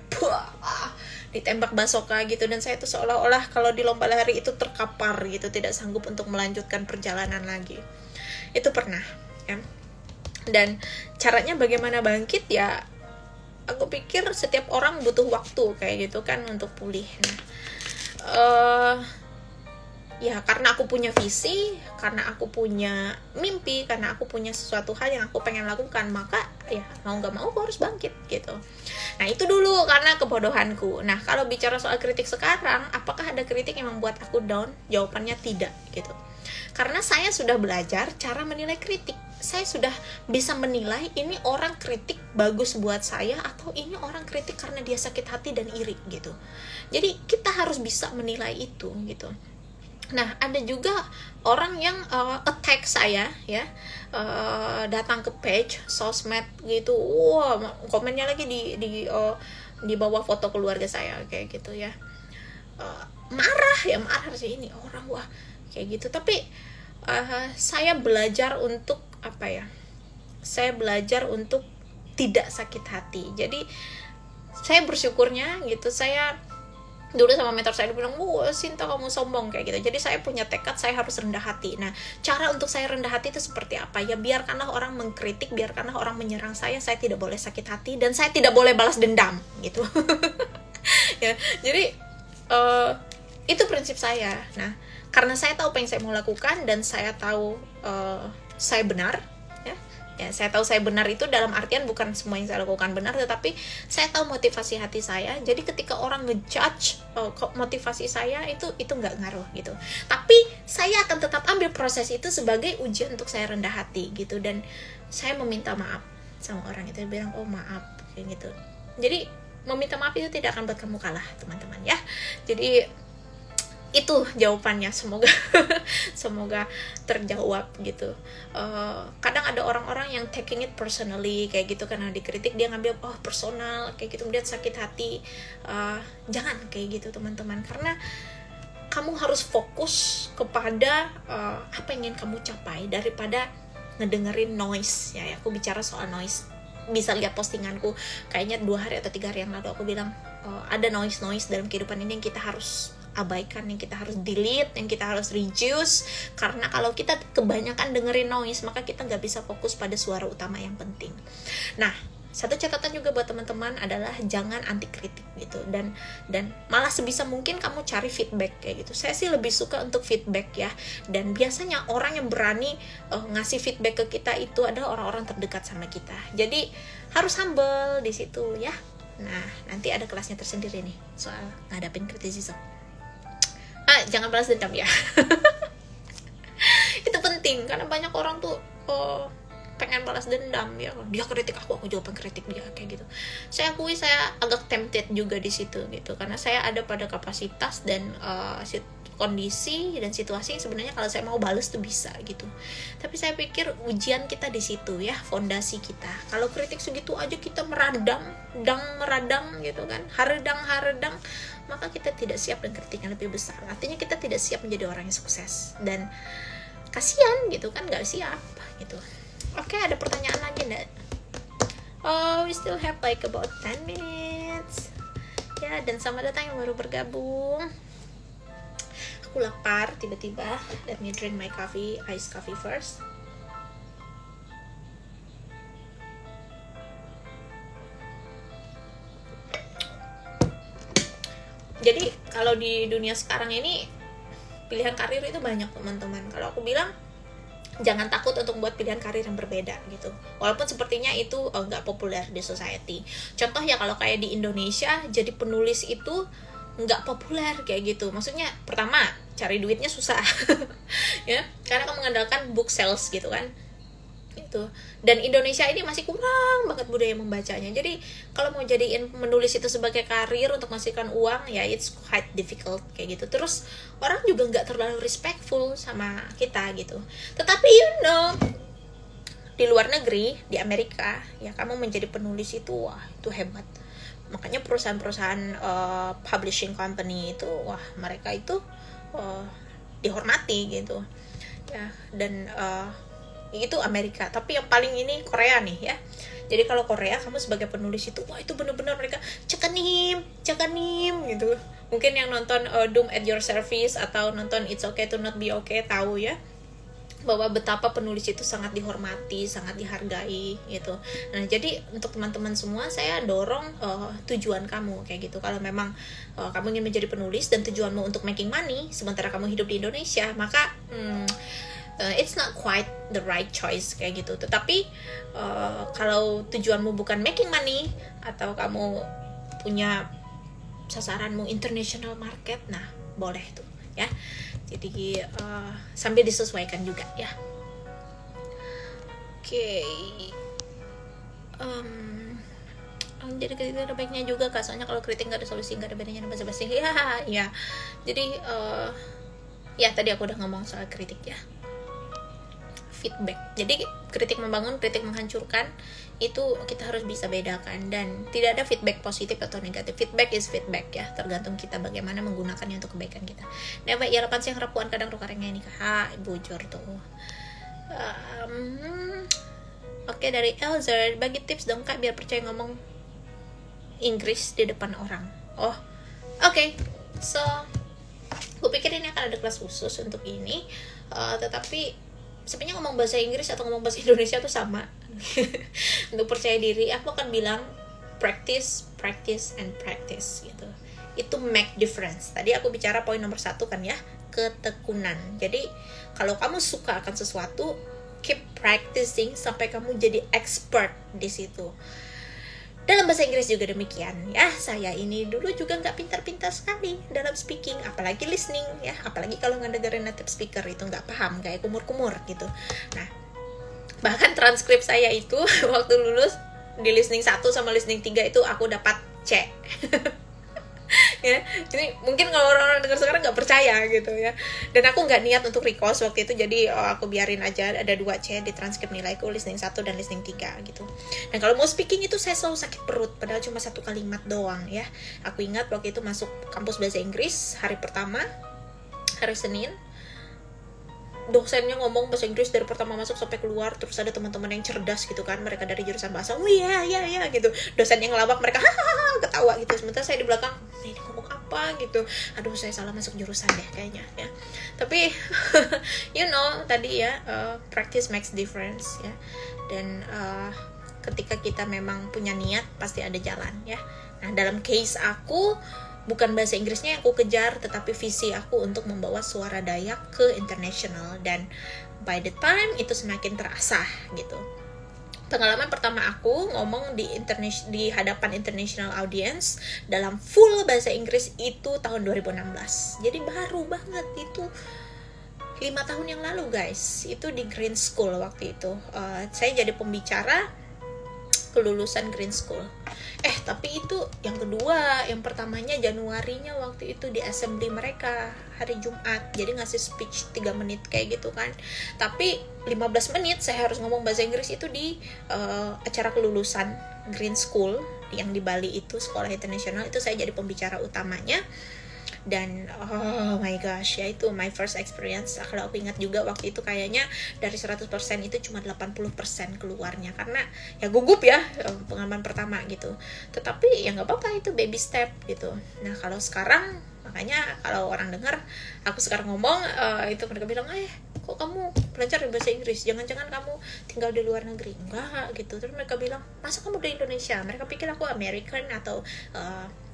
ditembak basoka gitu. Dan saya tuh seolah-olah kalau di lomba lari itu terkapar gitu, tidak sanggup untuk melanjutkan perjalanan lagi. Itu pernah ya. Dan caranya bagaimana bangkit ya, aku pikir setiap orang butuh waktu kayak gitu kan untuk pulih. Nah, ya karena aku punya visi, karena aku punya mimpi, karena aku punya sesuatu hal yang aku pengen lakukan, maka ya mau gak mau aku harus bangkit gitu. Nah, itu dulu karena kebodohanku. Nah, kalau bicara soal kritik sekarang, apakah ada kritik yang membuat aku down? Jawabannya tidak gitu. Karena saya sudah belajar cara menilai kritik. Saya sudah bisa menilai ini orang kritik bagus buat saya atau ini orang kritik karena dia sakit hati dan iri gitu. Jadi kita harus bisa menilai itu gitu. Nah, ada juga orang yang attack saya ya, datang ke page sosmed gitu, wah komennya lagi di bawah foto keluarga saya kayak gitu ya, marah sih ini orang, wah kayak gitu. Tapi saya belajar untuk saya belajar untuk tidak sakit hati. Jadi saya bersyukurnya gitu, saya dulu sama mentor saya bilang, Sinta kamu sombong kayak gitu. Jadi saya punya tekad, saya harus rendah hati. Nah, cara untuk saya rendah hati itu seperti apa? Ya biarkanlah orang mengkritik, biarkanlah orang menyerang saya tidak boleh sakit hati, dan saya tidak boleh balas dendam gitu. Ya, jadi itu prinsip saya. Nah, karena saya tahu apa yang saya mau lakukan dan saya tahu saya benar. Ya, saya tahu saya benar itu dalam artian bukan semua yang saya lakukan benar, tetapi saya tahu motivasi hati saya. Jadi ketika orang ngejudge motivasi saya itu nggak ngaruh gitu. Tapi saya akan tetap ambil proses itu sebagai ujian untuk saya rendah hati gitu, dan saya meminta maaf sama orang itu, bilang maaf kayak gitu. Jadi meminta maaf itu tidak akan buat kamu kalah, teman-teman ya. Jadi itu jawabannya, semoga terjawab gitu. Kadang ada orang-orang yang taking it personally kayak gitu, karena dikritik dia ngambil personal kayak gitu, kemudian sakit hati. Jangan kayak gitu teman-teman, karena kamu harus fokus kepada apa yang ingin kamu capai daripada ngedengerin noise ya. Aku bicara soal noise, bisa lihat postinganku kayaknya 2 hari atau 3 hari yang lalu, aku bilang ada noise dalam kehidupan ini yang kita harus abaikan, yang kita harus delete, yang kita harus reduce. Karena kalau kita kebanyakan dengerin noise, maka kita nggak bisa fokus pada suara utama yang penting. Nah, satu catatan juga buat teman-teman adalah jangan anti kritik gitu, dan malah sebisa mungkin kamu cari feedback kayak gitu. Saya sih lebih suka untuk feedback ya, dan biasanya orang yang berani ngasih feedback ke kita itu adalah orang-orang terdekat sama kita. Jadi harus humble di situ ya. Nah, nanti ada kelasnya tersendiri nih soal ngadapin criticism. Jangan balas dendam ya. Itu penting, karena banyak orang tuh pengen balas dendam ya. Dia kritik aku juga kritik dia kayak gitu. Saya akui saya agak tempted juga di situ gitu, karena saya ada pada kapasitas dan kondisi dan situasi yang sebenarnya kalau saya mau bales tuh bisa gitu. Tapi saya pikir ujian kita di situ ya, fondasi kita. Kalau kritik segitu aja kita meradang gitu kan, haredang, maka kita tidak siap dengan kritik yang lebih besar. Artinya kita tidak siap menjadi orang yang sukses, dan kasihan gitu kan, nggak siap gitu. Oke, ada pertanyaan lagi enggak? Oh, we still have like about 10 minutes. Ya, dan selamat datang yang baru bergabung. Aku lapar tiba-tiba. Let me drink my coffee, iced coffee first. Jadi kalau di dunia sekarang ini pilihan karir itu banyak teman-teman. Kalau aku bilang jangan takut untuk buat pilihan karir yang berbeda gitu. Walaupun sepertinya itu nggak populer di society. Contoh ya, kalau kayak di Indonesia jadi penulis itu nggak populer kayak gitu. Maksudnya pertama cari duitnya susah ya, karena kan mengandalkan book sales gitu kan itu. Dan Indonesia ini masih kurang banget budaya membacanya. Jadi kalau mau jadiin menulis itu sebagai karir untuk menghasilkan uang ya, it's quite difficult kayak gitu. Terus orang juga nggak terlalu respectful sama kita gitu. Tetapi di luar negeri, di Amerika ya, kamu menjadi penulis itu wah, itu hebat. Makanya perusahaan-perusahaan publishing company itu wah, mereka itu dihormati gitu ya. Dan itu Amerika. Tapi yang paling ini Korea nih ya. Jadi kalau Korea kamu sebagai penulis itu wah, itu benar-benar mereka cekanim gitu. Mungkin yang nonton Doom at Your Service atau nonton It's Okay to Not Be Okay tahu ya, bahwa betapa penulis itu sangat dihormati, sangat dihargai gitu. Nah, jadi untuk teman-teman semua saya dorong tujuan kamu kayak gitu. Kalau memang kamu ingin menjadi penulis dan tujuanmu untuk making money sementara kamu hidup di Indonesia, maka it's not quite the right choice kayak gitu. Tetapi kalau tujuanmu bukan making money atau kamu punya sasaranmu international market, nah boleh tuh ya. Jadi sambil disesuaikan juga ya. Oke. Jadi kritik ada baiknya juga Kak, soalnya kalau kritik nggak ada solusi, nggak ada bedanya sama basa-basi ya. Jadi ya tadi aku udah ngomong soal kritik ya. Feedback. Jadi kritik membangun, kritik menghancurkan, itu kita harus bisa bedakan. Dan tidak ada feedback positif atau negatif. Feedback is feedback ya, tergantung kita bagaimana menggunakannya untuk kebaikan kita. Nah, baik ya, 8 siang rapuan kadang rukarengnya ini kak bujur tuh. Oke, dari Elzer, bagi tips dong kak biar percaya ngomong Inggris di depan orang. Oh, oke. So, gue pikir ini akan ada kelas khusus untuk ini, tetapi sebenarnya ngomong bahasa Inggris atau ngomong bahasa Indonesia tuh sama. Untuk percaya diri, aku akan bilang practice gitu. Itu make difference. Tadi aku bicara poin nomor 1 kan ya, ketekunan. Jadi kalau kamu suka akan sesuatu, keep practicing sampai kamu jadi expert di situ. Dalam bahasa Inggris juga demikian ya. Saya ini dulu juga nggak pintar-pintar sekali dalam speaking, apalagi listening ya. Apalagi kalau ngedengerin native speaker itu nggak paham, kayak kumur-kumur gitu. Nah, bahkan transkrip saya itu waktu lulus di listening 1 sama listening 3 itu aku dapat C. Ya, jadi mungkin kalau orang-orang dengar sekarang nggak percaya gitu ya. Dan aku nggak niat untuk request waktu itu, jadi aku biarin aja ada 2 C di transkrip nilaiku, listening 1 dan listening 3 gitu. Dan kalau mau speaking itu saya selalu sakit perut, padahal cuma 1 kalimat doang ya. Aku ingat waktu itu masuk kampus bahasa Inggris hari pertama, hari Senin, dosennya ngomong bahasa Inggris dari pertama masuk sampai keluar. Terus ada teman-teman yang cerdas gitu kan, mereka dari jurusan bahasa, oh iya gitu. Dosen yang ngelawak, mereka hahaha ketawa gitu. Sementara saya di belakang, ini ngomong apa gitu. Aduh, saya salah masuk jurusan deh kayaknya ya. Tapi tadi ya, practice makes difference ya. Dan ketika kita memang punya niat, pasti ada jalan ya. Nah, dalam case aku, bukan bahasa Inggrisnya yang aku kejar, tetapi visi aku untuk membawa suara Dayak ke international. Dan by the time itu semakin terasa gitu. Pengalaman pertama aku ngomong di hadapan international audience dalam full bahasa Inggris itu tahun 2016. Jadi baru banget itu, 5 tahun yang lalu guys. Itu di Green School waktu itu. Saya jadi pembicara kelulusan Green School. Tapi itu yang kedua, yang pertamanya Januarinya waktu itu di assembly mereka hari Jumat, jadi ngasih speech 3 menit kayak gitu kan. Tapi 15 menit saya harus ngomong bahasa Inggris itu di acara kelulusan Green School yang di Bali itu, sekolah internasional itu, saya jadi pembicara utamanya. Dan oh my gosh, ya itu my first experience. Kalau aku ingat juga waktu itu kayaknya dari 100% itu cuma 80% keluarnya, karena ya gugup ya, pengalaman pertama gitu. Tetapi ya nggak apa-apa, itu baby step gitu. Nah kalau sekarang, makanya kalau orang dengar aku sekarang ngomong itu mereka bilang, kok kamu belajar bahasa Inggris, jangan-jangan kamu tinggal di luar negeri. Enggak gitu. Terus mereka bilang, masa kamu di Indonesia? Mereka pikir aku American atau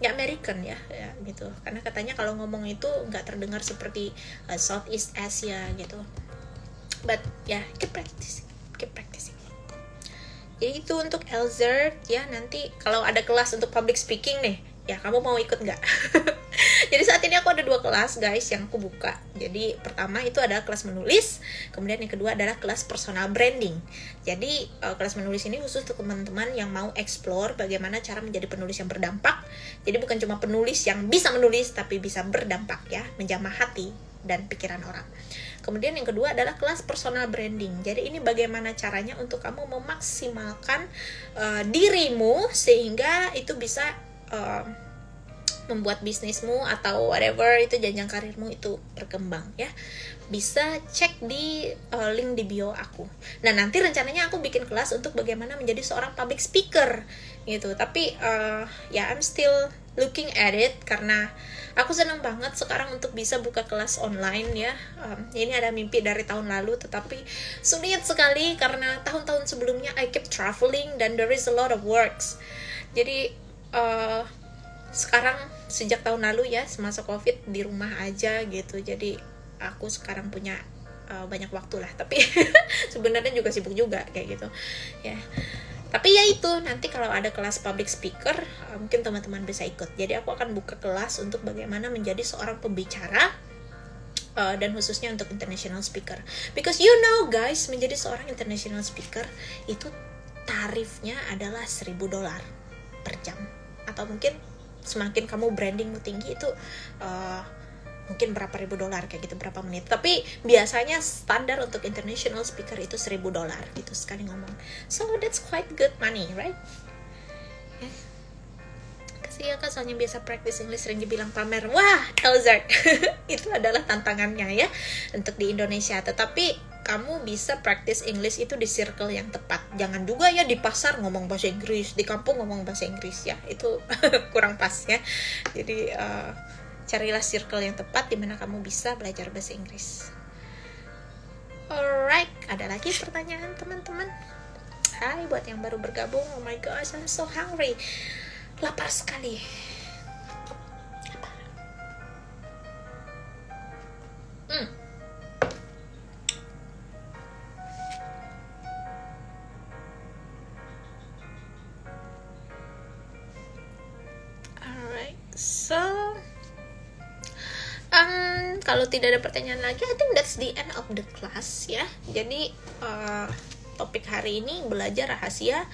ya American ya gitu, karena katanya kalau ngomong itu nggak terdengar seperti Southeast Asia gitu. But ya, keep practicing. Jadi itu untuk Elzer ya. Nanti kalau ada kelas untuk public speaking nih, ya kamu mau ikut nggak? Jadi saat ini aku ada 2 kelas guys yang aku buka. Jadi pertama itu adalah kelas menulis, kemudian yang kedua adalah kelas personal branding. Jadi kelas menulis ini khusus untuk teman-teman yang mau explore bagaimana cara menjadi penulis yang berdampak. Jadi bukan cuma penulis yang bisa menulis, tapi bisa berdampak ya, menjamah hati dan pikiran orang. Kemudian yang kedua adalah kelas personal branding. Jadi ini bagaimana caranya untuk kamu memaksimalkan dirimu sehingga itu bisa membuat bisnismu atau whatever itu, jenjang karirmu itu berkembang ya. Bisa cek di link di bio aku. Nah nanti rencananya aku bikin kelas untuk bagaimana menjadi seorang public speaker gitu. Tapi ya I'm still looking at it, karena aku senang banget sekarang untuk bisa buka kelas online ya. Ini ada mimpi dari tahun lalu, tetapi sulit sekali karena tahun-tahun sebelumnya I keep traveling dan there is a lot of works. Jadi sekarang sejak tahun lalu ya, semasa COVID di rumah aja gitu, jadi aku sekarang punya banyak waktu lah, tapi sebenarnya juga sibuk juga kayak gitu ya. Tapi ya itu, nanti kalau ada kelas public speaker mungkin teman-teman bisa ikut. Jadi aku akan buka kelas untuk bagaimana menjadi seorang pembicara dan khususnya untuk international speaker, because you know guys, menjadi seorang international speaker itu tarifnya adalah $1,000 per jam, atau mungkin semakin kamu brandingmu tinggi itu mungkin berapa ribu dolar kayak gitu, berapa menit. Tapi biasanya standar untuk international speaker itu $1,000 gitu sekali ngomong. So that's quite good money, right? Kasih ya kak, soalnya biasa practice English sering dibilang pamer. Wah, Elzer itu adalah tantangannya ya untuk di Indonesia. Tetapi kamu bisa practice English itu di circle yang tepat. Jangan juga ya di pasar ngomong bahasa Inggris, di kampung ngomong bahasa Inggris ya, itu kurang pas ya. Jadi carilah circle yang tepat di mana kamu bisa belajar bahasa Inggris. Alright, ada lagi pertanyaan teman-teman? Hai buat yang baru bergabung. Oh my gosh, I'm so hungry. Lapar sekali. So, kalau tidak ada pertanyaan lagi, I think that's the end of the class ya. Jadi topik hari ini belajar rahasia.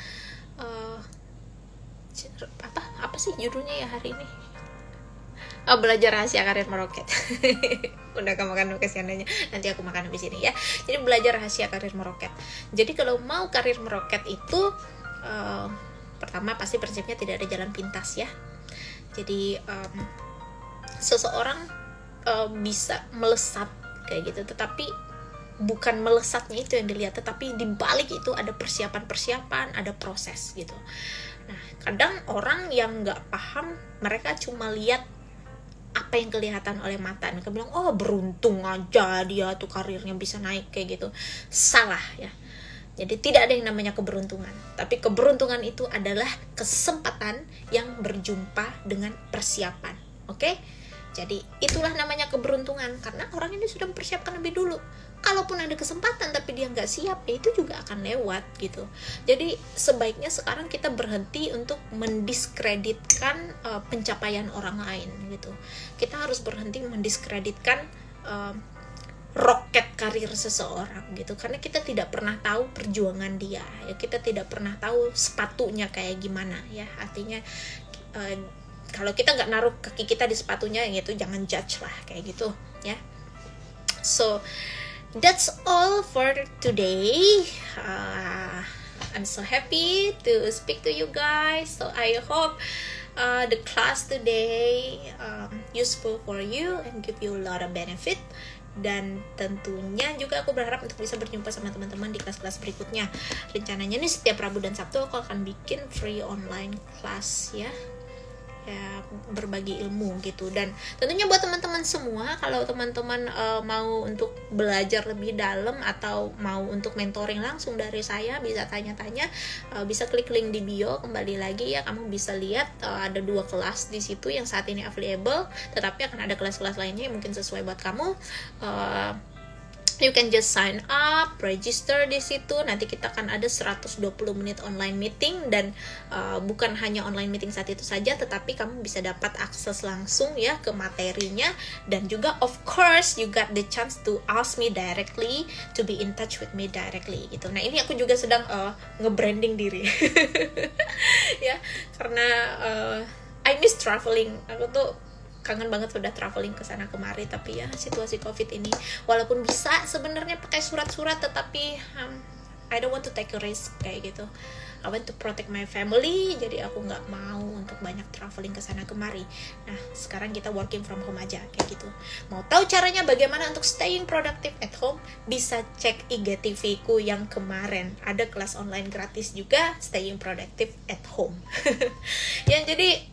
Apa sih judulnya ya hari ini? Belajar rahasia karir meroket. Udah kamu makan kesianannya, nanti aku makan habis ini ya. Jadi belajar rahasia karir meroket. Jadi kalau mau karir meroket itu pertama pasti prinsipnya tidak ada jalan pintas ya. Jadi seseorang bisa melesat kayak gitu, tetapi bukan melesatnya itu yang dilihat, tetapi di balik itu ada persiapan-persiapan, ada proses gitu. Nah, kadang orang yang nggak paham, mereka cuma lihat apa yang kelihatan oleh mata. Mereka bilang, oh beruntung aja dia tuh karirnya bisa naik kayak gitu. Salah ya. Jadi tidak ada yang namanya keberuntungan. Tapi keberuntungan itu adalah kesempatan yang berjumpa dengan persiapan. Oke? Jadi itulah namanya keberuntungan. Karena orang ini sudah mempersiapkan lebih dulu. Kalaupun ada kesempatan tapi dia nggak siap, ya itu juga akan lewat gitu. Jadi sebaiknya sekarang kita berhenti untuk mendiskreditkan pencapaian orang lain gitu. Kita harus berhenti mendiskreditkan roket karir seseorang gitu, karena kita tidak pernah tahu perjuangan dia ya, kita tidak pernah tahu sepatunya kayak gimana ya. Artinya kalau kita nggak naruh kaki kita di sepatunya gitu, jangan judge lah kayak gitu ya. So that's all for today. I'm so happy to speak to you guys. So I hope the class today useful for you and give you a lot of benefit. Dan tentunya juga aku berharap untuk bisa berjumpa sama teman-teman di kelas-kelas berikutnya. Rencananya nih setiap Rabu dan Sabtu aku akan bikin free online class ya, berbagi ilmu gitu. Dan tentunya buat teman-teman semua, kalau teman-teman mau untuk belajar lebih dalam atau mau untuk mentoring langsung dari saya, bisa tanya-tanya, bisa klik link di bio. Kembali lagi ya, kamu bisa lihat ada 2 kelas di situ yang saat ini available, tetapi akan ada kelas-kelas lainnya yang mungkin sesuai buat kamu. You can just sign up, register di situ. Nanti kita akan ada 120 menit online meeting, dan bukan hanya online meeting saat itu saja, tetapi kamu bisa dapat akses langsung ya ke materinya, dan juga of course you got the chance to ask me directly, to be in touch with me directly gitu. Nah, ini aku juga sedang nge-branding diri ya, karena I miss traveling. Aku tuh kangen banget sudah traveling ke sana kemari, tapi ya situasi COVID ini, walaupun bisa sebenarnya pakai surat-surat, tetapi I don't want to take a risk kayak gitu. I want to protect my family, jadi aku nggak mau untuk banyak traveling ke sana kemari. Nah, sekarang kita working from home aja kayak gitu. Mau tahu caranya bagaimana untuk staying productive at home? Bisa cek IGTV ku yang kemarin, ada kelas online gratis juga, staying productive at home. Ya, jadi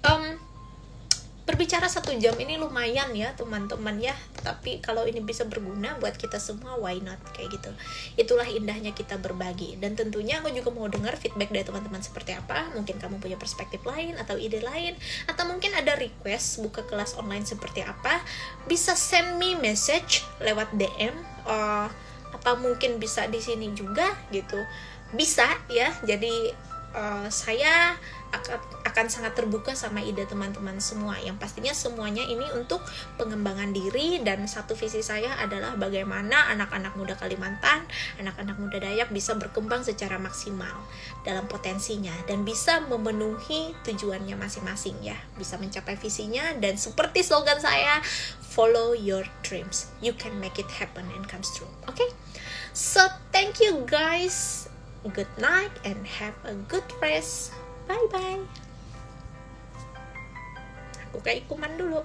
berbicara 1 jam ini lumayan ya teman-teman ya, tapi kalau ini bisa berguna buat kita semua, why not kayak gitu. Itulah indahnya kita berbagi. Dan tentunya aku juga mau dengar feedback dari teman-teman seperti apa. Mungkin kamu punya perspektif lain atau ide lain, atau mungkin ada request buka kelas online seperti apa, bisa send me message lewat DM, atau mungkin bisa di sini juga gitu, bisa ya. Jadi saya akan sangat terbuka sama ide teman-teman semua, yang pastinya semuanya ini untuk pengembangan diri. Dan satu visi saya adalah bagaimana anak-anak muda Kalimantan, anak-anak muda Dayak bisa berkembang secara maksimal dalam potensinya, dan bisa memenuhi tujuannya masing-masing ya, bisa mencapai visinya. Dan seperti slogan saya, follow your dreams, you can make it happen and comes true. Okay, so thank you guys, good night and have a good rest. Bye-bye. Aku kayak kuman dulu.